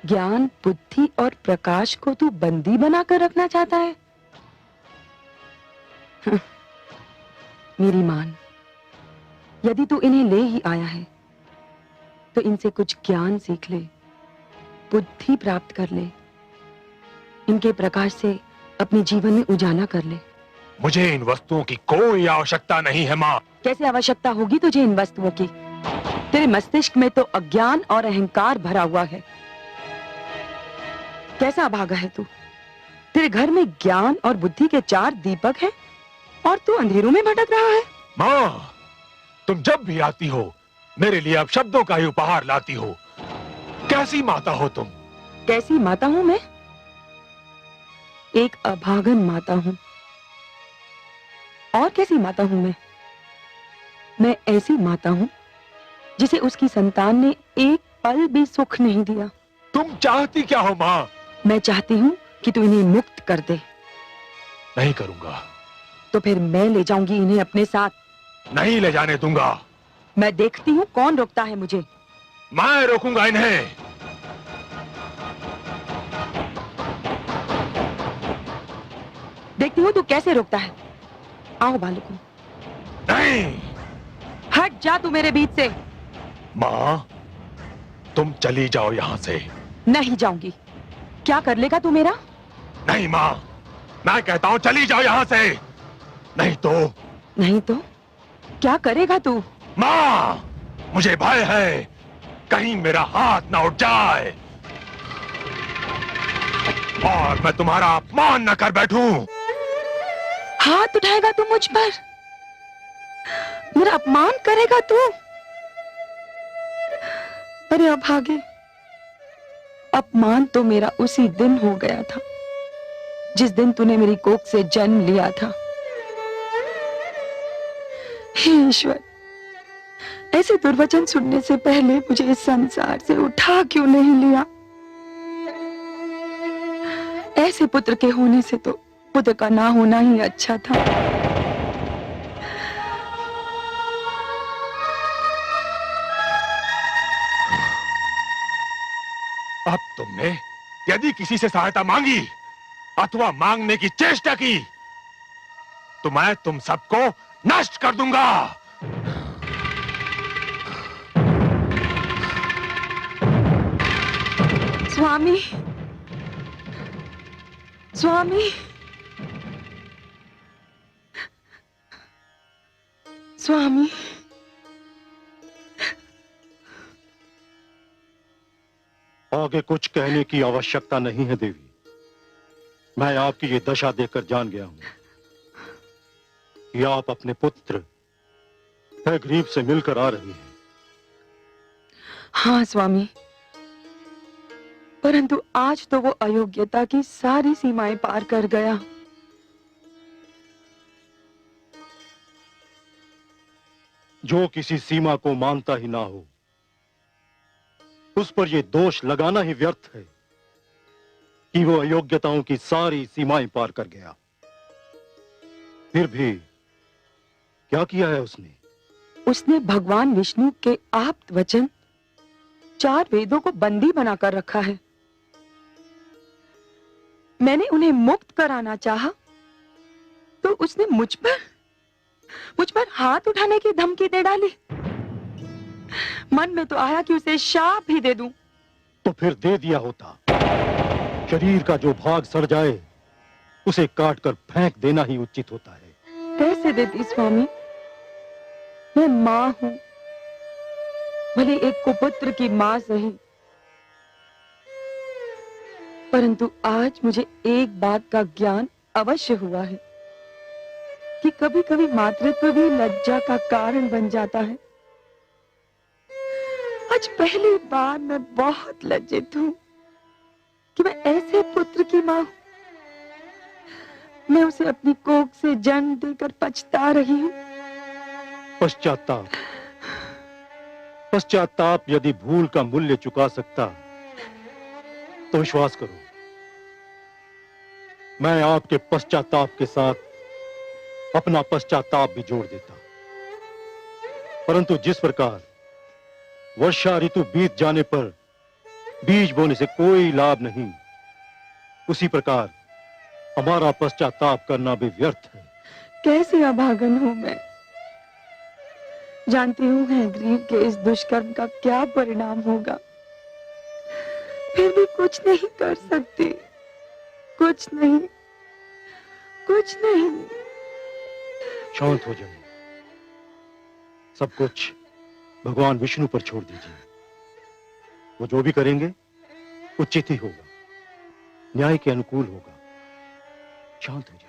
ज्ञान, बुद्धि और प्रकाश को तू बंदी बनाकर रखना चाहता है? मेरी मान, यदि तू इन्हें ले ही आया है तो इनसे कुछ ज्ञान सीख ले, बुद्धि प्राप्त कर ले, इनके प्रकाश से अपने जीवन में उजाला कर ले। मुझे इन वस्तुओं की कोई आवश्यकता नहीं है मां। कैसे आवश्यकता होगी तुझे इन वस्तुओं की? तेरे मस्तिष्क में तो अज्ञान और अहंकार भरा हुआ है। कैसा अभागा है तू? तेरे घर में ज्ञान और बुद्धि के 4 दीपक हैं और तू अंधेरों में भटक रहा है। मां, तुम जब भी आती हो मेरे लिए अब शब्दों का ही उपहार लाती हो। कैसी माता हो तुम? कैसी माता हूं मैं? एक अभागन माता हूं। और कैसी माता हूं मैं? मैं ऐसी माता हूं जिसे उसकी संतान ने एक पल भी सुख नहीं दिया। तुम चाहती क्या हो मां? मैं चाहती हूं कि तू इन्हें मुक्त कर दे। नहीं करूंगा। तो फिर मैं ले जाऊंगी इन्हें अपने साथ। नहीं ले जाने दूंगा। मैं देखती हूँ कौन रोकता है मुझे। मैं रोकूंगा इन्हें। देखती हूँ तू कैसे रोकता है। आओ बालकों। नहीं। हट जा तू मेरे बीच से। मां, तुम चली जाओ यहां से। नहीं जाऊंगी। क्या कर लेगा तू मेरा? नहीं मां, मैं कहता हूं चली जाओ यहां से। नहीं तो? नहीं तो क्या करेगा तू? मां, मुझे भय है कहीं मेरा हाथ ना उठ जाए और मैं तुम्हारा अपमान न कर बैठूं। हाथ उठाएगा तू मुझ पर? मेरा अपमान करेगा तू? अरे अभागे, अपमान तो मेरा उसी दिन हो गया था जिस दिन तूने मेरी कोख से जन्म लिया था। हे ईश्वर, ऐसे दुर्वचन सुनने से पहले मुझे इस संसार से उठा क्यों नहीं लिया? ऐसे पुत्र के होने से तो पुत्र का ना होना ही अच्छा था। अब तुमने यदि किसी से सहायता मांगी अथवा मांगने की चेष्टा की तो मैं तुम सबको नष्ट कर दूंगा। स्वामी, स्वामी, स्वामी, आगे कुछ कहने की आवश्यकता नहीं है देवी। मैं आपकी ये दशा देखकर जान गया हूं कि आप अपने पुत्र हयग्रीव से मिलकर आ रही हैं। हाँ स्वामी, परंतु आज तो वो अयोग्यता की सारी सीमाएं पार कर गया। जो किसी सीमा को मानता ही ना हो उस पर यह दोष लगाना ही व्यर्थ है कि वो अयोग्यताओं की सारी सीमाएं पार कर गया। फिर भी क्या किया है उसने? उसने भगवान विष्णु के आप्त वचन 4 वेदों को बंदी बनाकर रखा है। मैंने उन्हें मुक्त कराना चाहा तो उसने मुझ पर हाथ उठाने की धमकी दे डाली। मन में तो आया कि उसे शाप ही दे दूं। तो फिर दे दिया होता। शरीर का जो भाग सड़ जाए उसे काट कर फेंक देना ही उचित होता है। कैसे देती स्वामी? मैं मां हूं, भले एक कुपुत्र की मां सही, परंतु आज मुझे एक बात का ज्ञान अवश्य हुआ है कि कभी कभी मातृत्व भी लज्जा का कारण बन जाता है। आज पहली बार मैं बहुत लज्जित हूं कि मैं ऐसे पुत्र की मां हूं। मैं उसे अपनी कोख से जन्म देकर पछता रही हूं। पश्चाताप, पश्चाताप यदि भूल का मूल्य चुका सकता तो विश्वास करो मैं आपके पश्चाताप के साथ अपना पश्चाताप भी जोड़ देता। परंतु जिस प्रकार वर्षा ऋतु बीत जाने पर बीज बोने से कोई लाभ नहीं, उसी प्रकार हमारा पश्चाताप करना भी व्यर्थ है। कैसी अभागन हूं मैं। जानती हूं हयग्रीव के इस दुष्कर्म का क्या परिणाम होगा, फिर भी कुछ नहीं कर सकती। कुछ नहीं, कुछ नहीं। शांत हो जाइए। सब कुछ भगवान विष्णु पर छोड़ दीजिए। वो जो भी करेंगे उचित ही होगा, न्याय के अनुकूल होगा। शांत हो जाइए।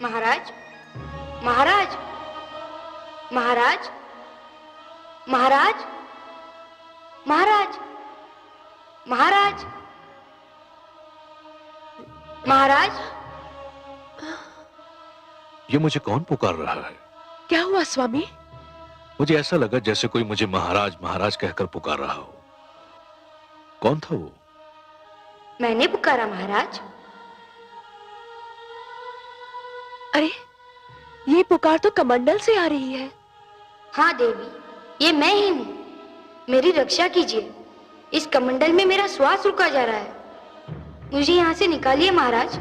महाराज, महाराज, महाराज, महाराज, महाराज, महाराज, महाराज। ये मुझे कौन पुकार रहा है? क्या हुआ स्वामी? मुझे ऐसा लगा जैसे कोई मुझे महाराज महाराज कहकर पुकार रहा हो। कौन था वो? मैंने पुकारा महाराज। अरे, ये पुकार तो कमंडल से आ रही है। हाँ देवी, ये मैं ही हूँ। मेरी रक्षा कीजिए। इस कमंडल में मेरा श्वास रुका जा रहा है। मुझे यहाँ से निकालिए महाराज।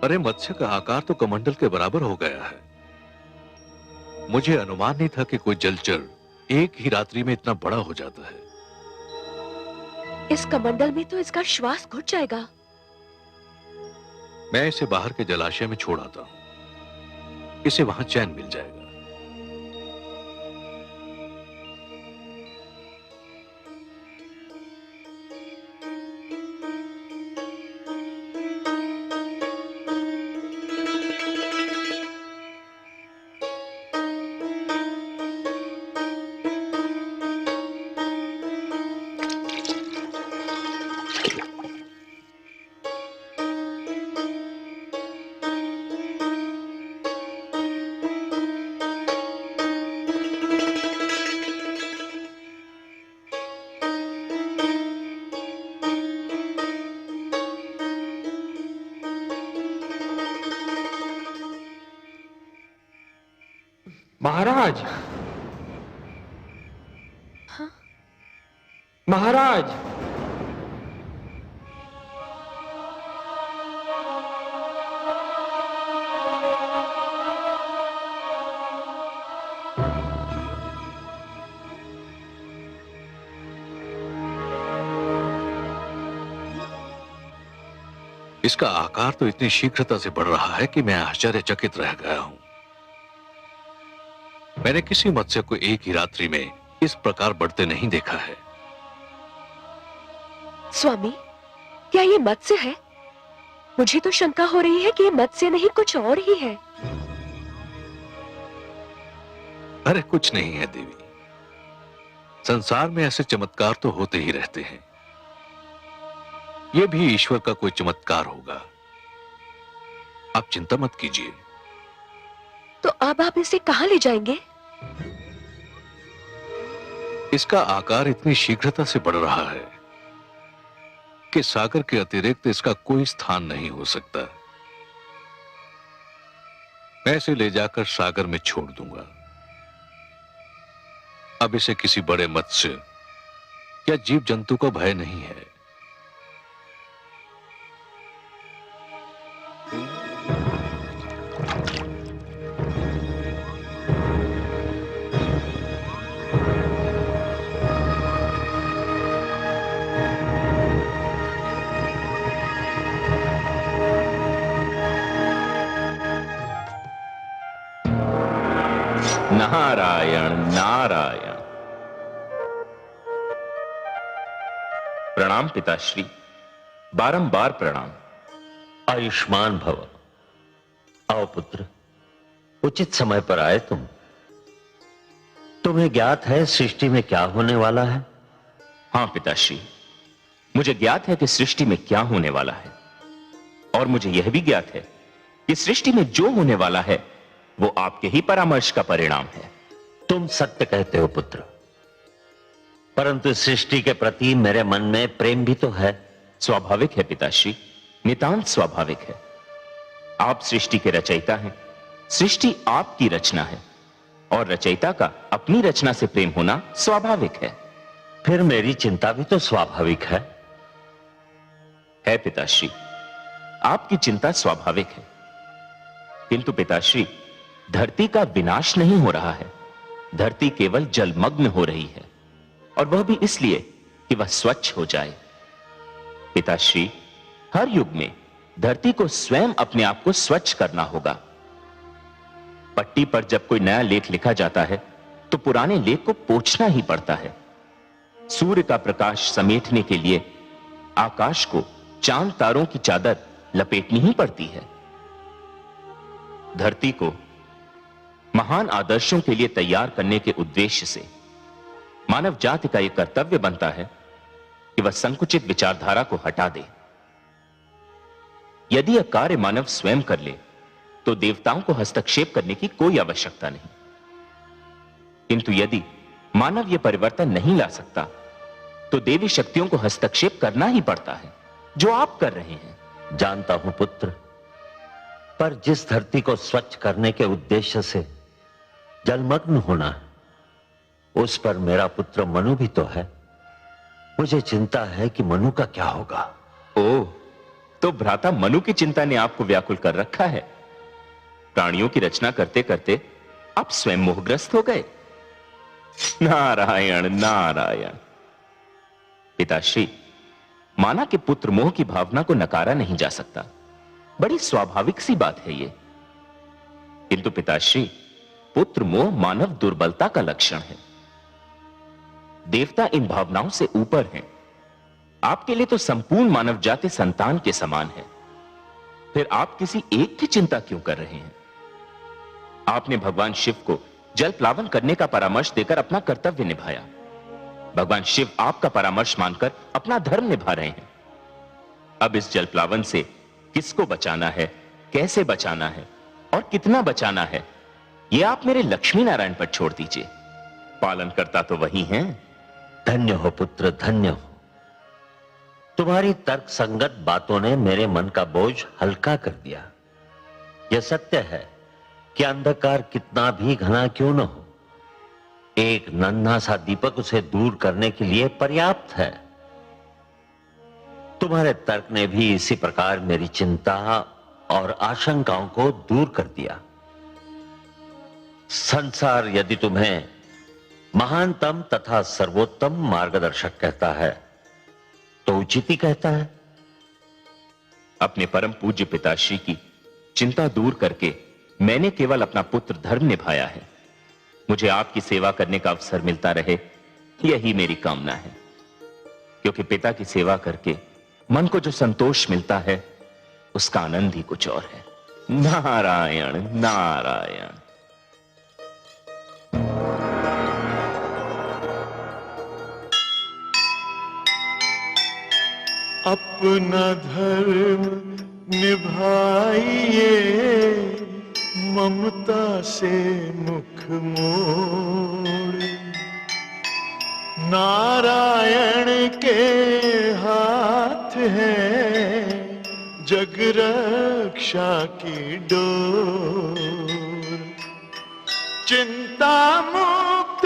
अरे मत्स्य का आकार तो कमंडल के बराबर हो गया है। मुझे अनुमान नहीं था कि कोई जलचर एक ही रात्रि में इतना बड़ा हो जाता है। इस कमंडल में तो इसका श्वास घुट जाएगा। मैं इसे बाहर के जलाशय में छोड़ आता हूं, इसे वहां चैन मिल जाएगा। महाराज, महाराज, इसका आकार तो इतनी शीघ्रता से बढ़ रहा है कि मैं आश्चर्यचकित रह गया हूं। मैंने किसी मत्स्य को एक ही रात्रि में इस प्रकार बढ़ते नहीं देखा है। स्वामी, क्या ये मत्स्य है? मुझे तो शंका हो रही है कि ये मत्स्य नहीं कुछ और ही है। अरे कुछ नहीं है देवी, संसार में ऐसे चमत्कार तो होते ही रहते हैं। यह भी ईश्वर का कोई चमत्कार होगा। आप चिंता मत कीजिए। तो अब आप इसे कहां ले जाएंगे? इसका आकार इतनी शीघ्रता से बढ़ रहा है कि सागर के अतिरिक्त इसका कोई स्थान नहीं हो सकता। मैं इसे ले जाकर सागर में छोड़ दूंगा। अब इसे किसी बड़े मत्स्य या जीव जंतु का भय नहीं है। नारायण नारायण। प्रणाम पिताश्री, बारंबार प्रणाम। आयुष्मान भव। आओ पुत्र, उचित समय पर आए तुम। तुम्हें ज्ञात है सृष्टि में क्या होने वाला है? हां पिताश्री, मुझे ज्ञात है कि सृष्टि में क्या होने वाला है, और मुझे यह भी ज्ञात है कि सृष्टि में जो होने वाला है वो आपके ही परामर्श का परिणाम है। तुम सत्य कहते हो पुत्र, परंतु सृष्टि के प्रति मेरे मन में प्रेम भी तो है। स्वाभाविक है पिताश्री, नितांत स्वाभाविक है। आप सृष्टि के रचयिता हैं, सृष्टि आपकी रचना है, और रचयिता का अपनी रचना से प्रेम होना स्वाभाविक है। फिर मेरी चिंता भी तो स्वाभाविक है पिताश्री, आपकी चिंता स्वाभाविक है। किंतु पिताश्री, धरती का विनाश नहीं हो रहा है, धरती केवल जलमग्न हो रही है, और वह भी इसलिए कि वह स्वच्छ हो जाए। पिताश्री, हर युग में धरती को स्वयं अपने आप को स्वच्छ करना होगा। पट्टी पर जब कोई नया लेख लिखा जाता है तो पुराने लेख को पोंछना ही पड़ता है। सूर्य का प्रकाश समेटने के लिए आकाश को चांद तारों की चादर लपेटनी ही पड़ती है। धरती को महान आदर्शों के लिए तैयार करने के उद्देश्य से मानव जाति का यह कर्तव्य बनता है कि वह संकुचित विचारधारा को हटा दे। यदि यह कार्य मानव स्वयं कर ले तो देवताओं को हस्तक्षेप करने की कोई आवश्यकता नहीं। किंतु यदि मानव यह परिवर्तन नहीं ला सकता तो देवी शक्तियों को हस्तक्षेप करना ही पड़ता है, जो आप कर रहे हैं। जानता हूं पुत्र, पर जिस धरती को स्वच्छ करने के उद्देश्य से जलमग्न होना है, उस पर मेरा पुत्र मनु भी तो है। मुझे चिंता है कि मनु का क्या होगा। ओह, तो भ्राता मनु की चिंता ने आपको व्याकुल कर रखा है। प्राणियों की रचना करते करते आप स्वयं मोहग्रस्त हो गए। नारायण नारायण। पिताश्री, माना कि पुत्र मोह की भावना को नकारा नहीं जा सकता, बड़ी स्वाभाविक सी बात है ये। किंतु पिताश्री, पुत्र मोह मानव दुर्बलता का लक्षण है। देवता इन भावनाओं से ऊपर हैं। आपके लिए तो संपूर्ण मानव जाति संतान के समान है। फिर आप किसी एक की चिंता क्यों कर रहे हैं? आपने भगवान शिव को जल प्लावन करने का परामर्श देकर अपना कर्तव्य निभाया। भगवान शिव आपका परामर्श मानकर अपना धर्म निभा रहे हैं। अब इस जल प्लावन से किसको बचाना है, कैसे बचाना है और कितना बचाना है, यह आप मेरे लक्ष्मी नारायण पर छोड़ दीजिए। पालन करता तो वही हैं। धन्य हो पुत्र, धन्य हो। तुम्हारी तर्क संगत बातों ने मेरे मन का बोझ हल्का कर दिया। यह सत्य है कि अंधकार कितना भी घना क्यों न हो, एक नन्हा सा दीपक उसे दूर करने के लिए पर्याप्त है। तुम्हारे तर्क ने भी इसी प्रकार मेरी चिंता और आशंकाओं को दूर कर दिया। संसार यदि तुम्हें महानतम तथा सर्वोत्तम मार्गदर्शक कहता है तो उचित ही कहता है। अपने परम पूज्य पिताश्री की चिंता दूर करके मैंने केवल अपना पुत्र धर्म निभाया है। मुझे आपकी सेवा करने का अवसर मिलता रहे, यही मेरी कामना है। क्योंकि पिता की सेवा करके मन को जो संतोष मिलता है, उसका आनंद ही कुछ और है। नारायण नारायण। अपना धर्म निभाइए, ममता से मुख मोड़। नारायण के हाथ है जग रक्षा की डोर। चिंता मुक्त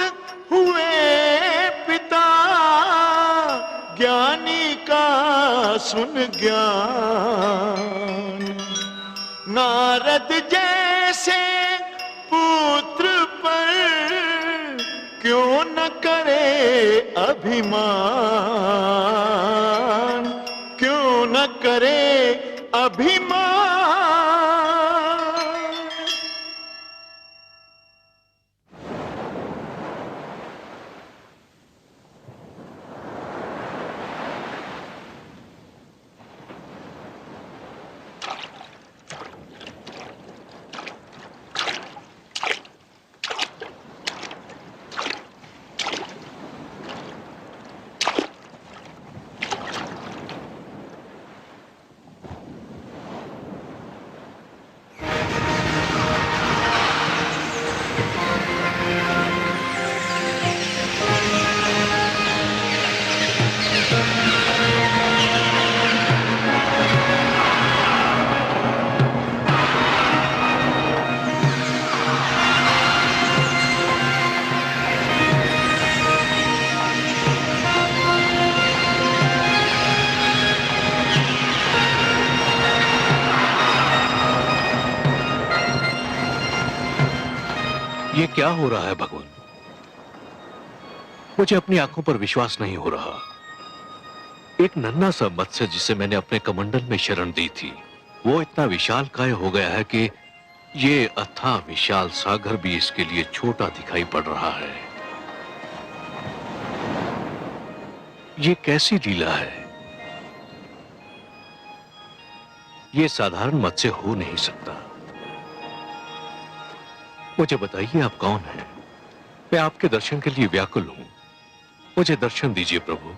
हुए पिता, ज्ञानी का सुन ज्ञान। नारद जैसे पुत्र पर क्यों न करे अभिमान, क्यों न करे अभिमान। ये क्या हो रहा है भगवान? मुझे अपनी आंखों पर विश्वास नहीं हो रहा। एक नन्हा सा मत्स्य जिसे मैंने अपने कमंडल में शरण दी थी, वो इतना विशालकाय हो गया है कि ये अथाह विशाल सागर भी इसके लिए छोटा दिखाई पड़ रहा है। ये कैसी लीला है? ये साधारण मत्स्य हो नहीं सकता। मुझे बताइए, आप कौन हैं? मैं आपके दर्शन के लिए व्याकुल हूं। मुझे दर्शन दीजिए प्रभु।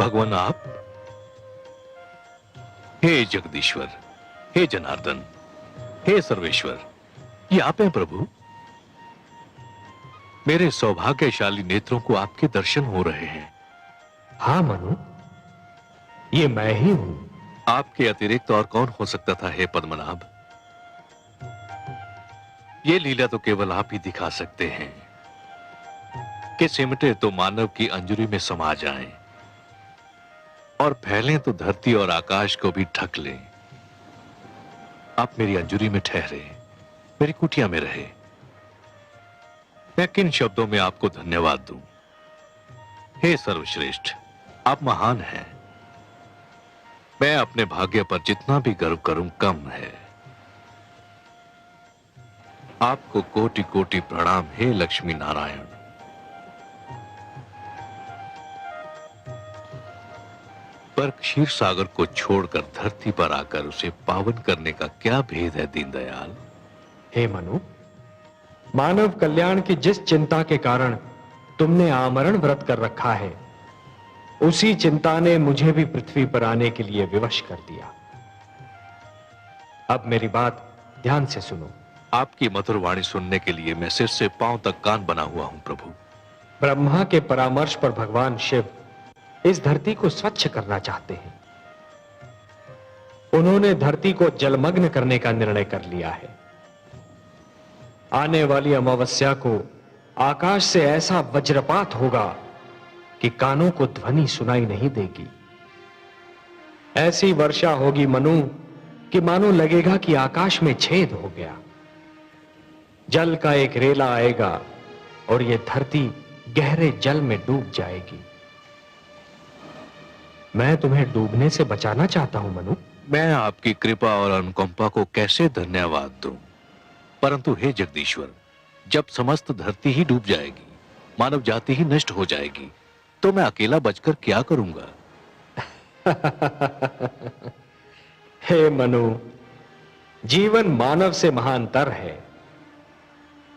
भगवान आप? हे जगदीश्वर, हे जनार्दन, हे सर्वेश्वर, ये आप हैं प्रभु। मेरे सौभाग्यशाली नेत्रों को आपके दर्शन हो रहे हैं। हाँ मनु, ये मैं ही हूं। आपके अतिरिक्त और कौन हो सकता था हे पद्मनाभ? ये लीला तो केवल आप ही दिखा सकते हैं कि सिमटे तो मानव की अंजुरी में समा जाएं और फैलें तो धरती और आकाश को भी ढक लें। आप मेरी अंजुरी में ठहरे, मेरी कुटिया में रहे। मैं किन शब्दों में आपको धन्यवाद दूं? हे सर्वश्रेष्ठ, आप महान हैं। मैं अपने भाग्य पर जितना भी गर्व करूं कम है। आपको कोटि कोटि प्रणाम हे लक्ष्मी नारायण। पर क्षीर सागर को छोड़कर धरती पर आकर उसे पावन करने का क्या भेद है दीनदयाल? हे मनु, मानव कल्याण की जिस चिंता के कारण तुमने आमरण व्रत कर रखा है, उसी चिंता ने मुझे भी पृथ्वी पर आने के लिए विवश कर दिया। अब मेरी बात ध्यान से सुनो। आपकी मधुर वाणी सुनने के लिए मैं सिर से पांव तक कान बना हुआ हूं प्रभु। ब्रह्मा के परामर्श पर भगवान शिव इस धरती को स्वच्छ करना चाहते हैं। उन्होंने धरती को जलमग्न करने का निर्णय कर लिया है। आने वाली अमावस्या को आकाश से ऐसा वज्रपात होगा कि कानों को ध्वनि सुनाई नहीं देगी। ऐसी वर्षा होगी मनु कि मानो लगेगा कि आकाश में छेद हो गया। जल का एक रेला आएगा और यह धरती गहरे जल में डूब जाएगी। मैं तुम्हें डूबने से बचाना चाहता हूं मनु। मैं आपकी कृपा और अनुकंपा को कैसे धन्यवाद दूं? परंतु हे जगदीश्वर, जब समस्त धरती ही डूब जाएगी, मानव जाति ही नष्ट हो जाएगी, तो मैं अकेला बचकर क्या करूंगा? हे मनु, जीवन मानव से महानतर है।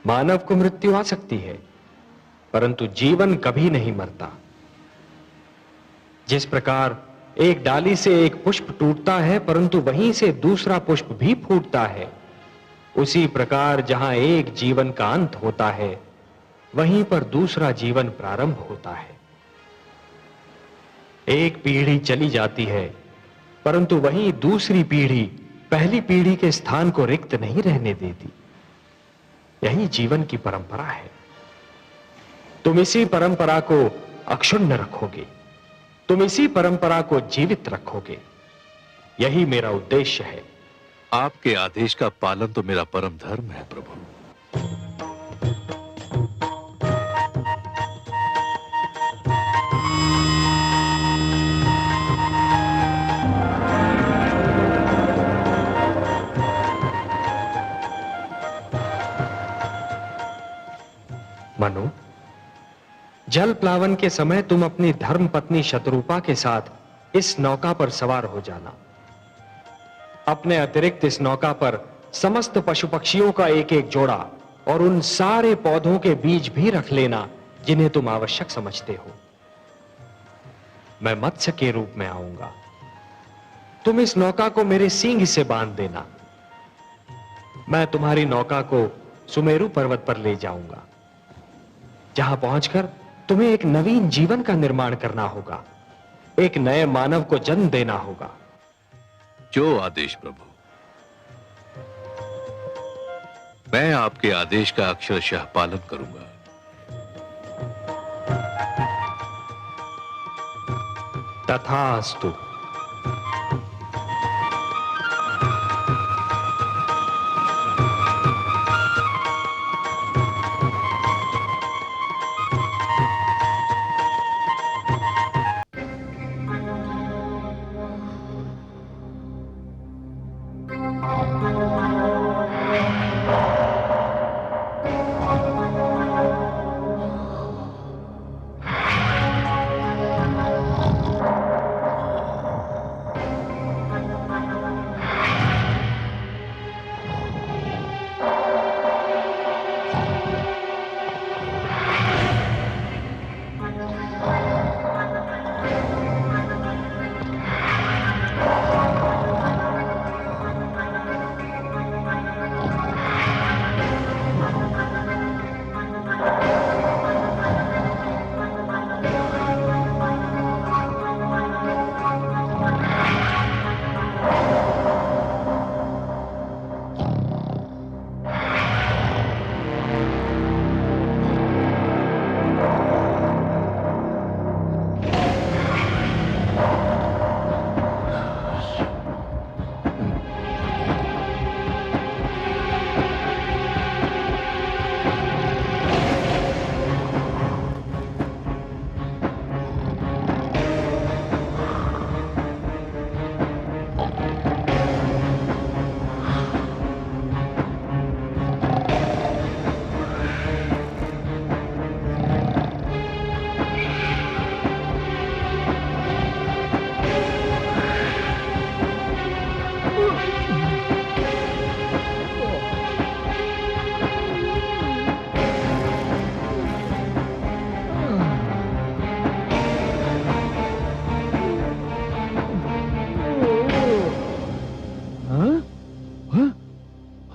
मानव को मृत्यु आ सकती है, परंतु जीवन कभी नहीं मरता। जिस प्रकार एक डाली से एक पुष्प टूटता है परंतु वहीं से दूसरा पुष्प भी फूटता है, उसी प्रकार जहां एक जीवन का अंत होता है, वहीं पर दूसरा जीवन प्रारंभ होता है। एक पीढ़ी चली जाती है, परंतु वहीं दूसरी पीढ़ी पहली पीढ़ी के स्थान को रिक्त नहीं रहने देती। यही जीवन की परंपरा है। तुम इसी परंपरा को अक्षुण्ण रखोगे, तुम इसी परंपरा को जीवित रखोगे। यही मेरा उद्देश्य है। आपके आदेश का पालन तो मेरा परम धर्म है प्रभु। मनु, जल प्लावन के समय तुम अपनी धर्म पत्नी शत्रुपा के साथ इस नौका पर सवार हो जाना। अपने अतिरिक्त इस नौका पर समस्त पशु पक्षियों का एक एक जोड़ा और उन सारे पौधों के बीज भी रख लेना जिन्हें तुम आवश्यक समझते हो। मैं मत्स्य के रूप में आऊंगा। तुम इस नौका को मेरे सींग से बांध देना। मैं तुम्हारी नौका को सुमेरु पर्वत पर ले जाऊंगा, जहां पहुंचकर तुम्हें एक नवीन जीवन का निर्माण करना होगा, एक नए मानव को जन्म देना होगा। जो आदेश प्रभु। मैं आपके आदेश का अक्षरशः पालन करूंगा। तथास्तु।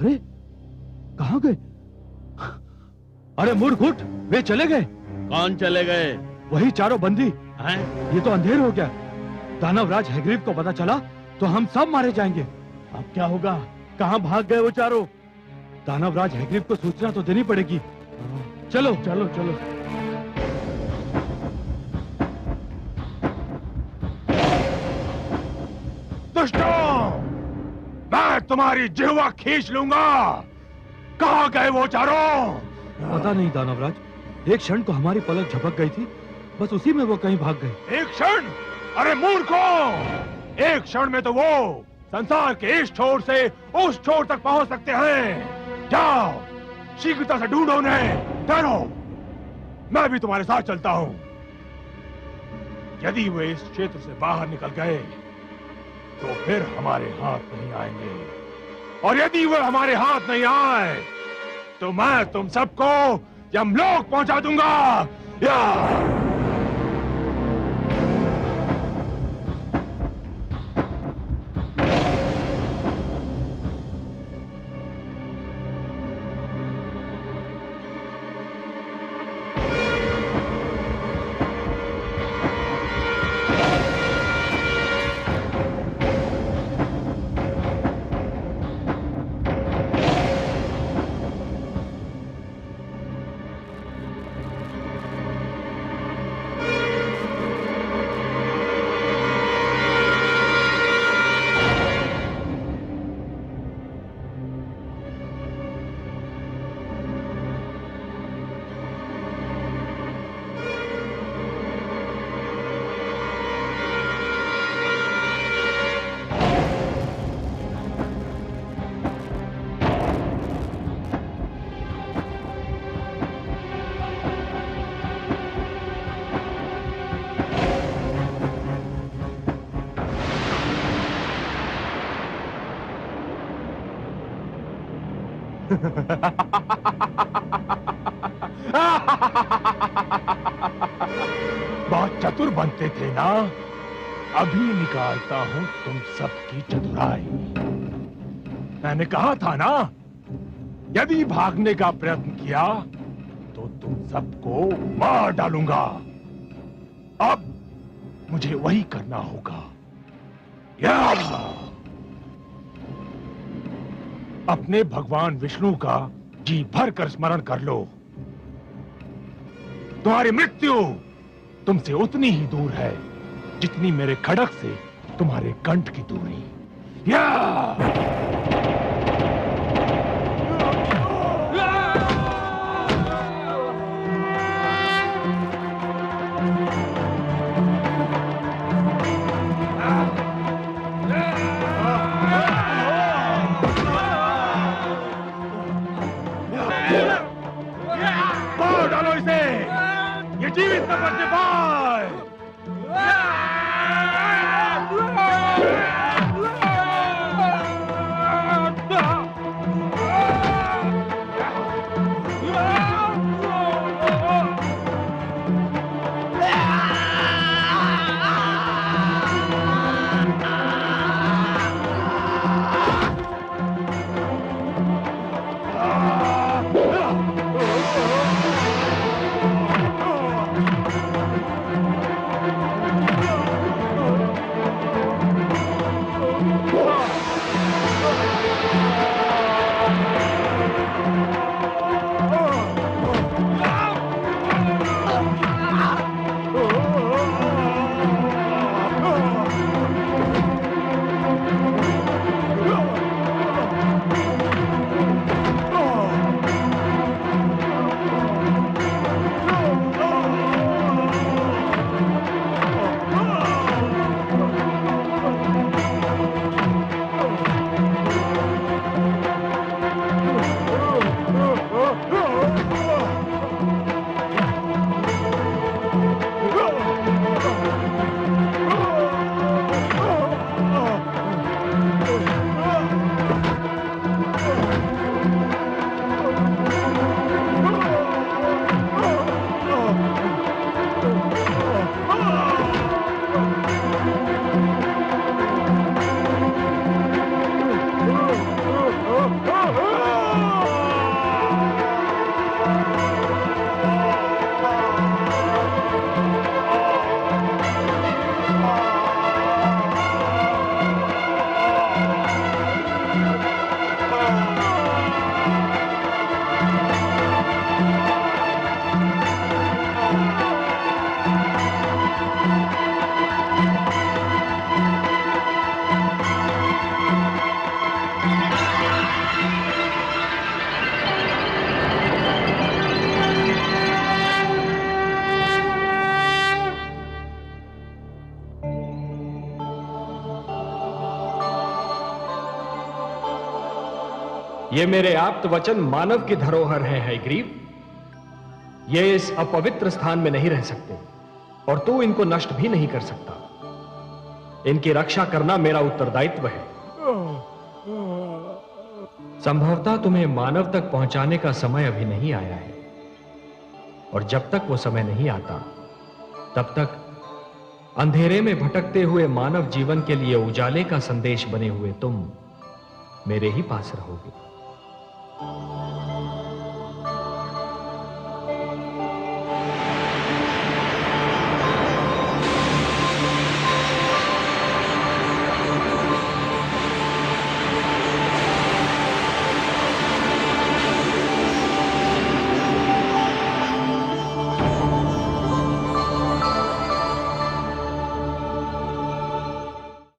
अरे कहाँ गए? अरे मूर्ख उठ, वे चले गए। कौन चले गए? वही चारों बंदी हैं? ये तो अंधेर हो गया। दानवराज हैग्रीव को पता चला तो हम सब मारे जाएंगे। अब क्या होगा? कहाँ भाग गए वो चारों? दानवराज हैग्रीव को सूचना तो देनी पड़ेगी। चलो चलो चलो। दुष्टों, मैं तुम्हारी जिह्वा खींच लूंगा। कहाँ गए वो चारों? पता नहीं दानवराज, एक क्षण को हमारी पलक झपक गई थी, बस उसी में वो कहीं भाग गए। एक क्षण? अरे मूर्खों, एक क्षण में तो वो संसार के इस छोर से उस छोर तक पहुंच सकते हैं। जाओ, शीघ्रता से ढूंढो उन्हें। ठहरो, मैं भी तुम्हारे साथ चलता हूं। यदि वे इस क्षेत्र से बाहर निकल गए तो फिर हमारे हाथ नहीं आएंगे, और यदि वे हमारे हाथ नहीं आए तो मैं तुम सबको यमलोक पहुंचा दूंगा। या बहुत चतुर बनते थे ना? अभी निकालता हूं तुम सबकी चतुराई। मैंने कहा था ना, यदि भागने का प्रयत्न किया तो तुम सबको मार डालूंगा। अब मुझे वही करना होगा। या अपने भगवान विष्णु का जी भर कर स्मरण कर लो। तुम्हारी मृत्यु तुमसे उतनी ही दूर है जितनी मेरे खड़क से तुम्हारे कंठ की दूरी। या मार डालो इसे, ये जीवित न बचने पाए। ये मेरे आप्त वचन मानव की धरोहर है हयग्रीव। ये इस अपवित्र स्थान में नहीं रह सकते और तू इनको नष्ट भी नहीं कर सकता। इनकी रक्षा करना मेरा उत्तरदायित्व है। संभवतः तुम्हें मानव तक पहुंचाने का समय अभी नहीं आया है, और जब तक वो समय नहीं आता तब तक अंधेरे में भटकते हुए मानव जीवन के लिए उजाले का संदेश बने हुए तुम मेरे ही पास रहोगे।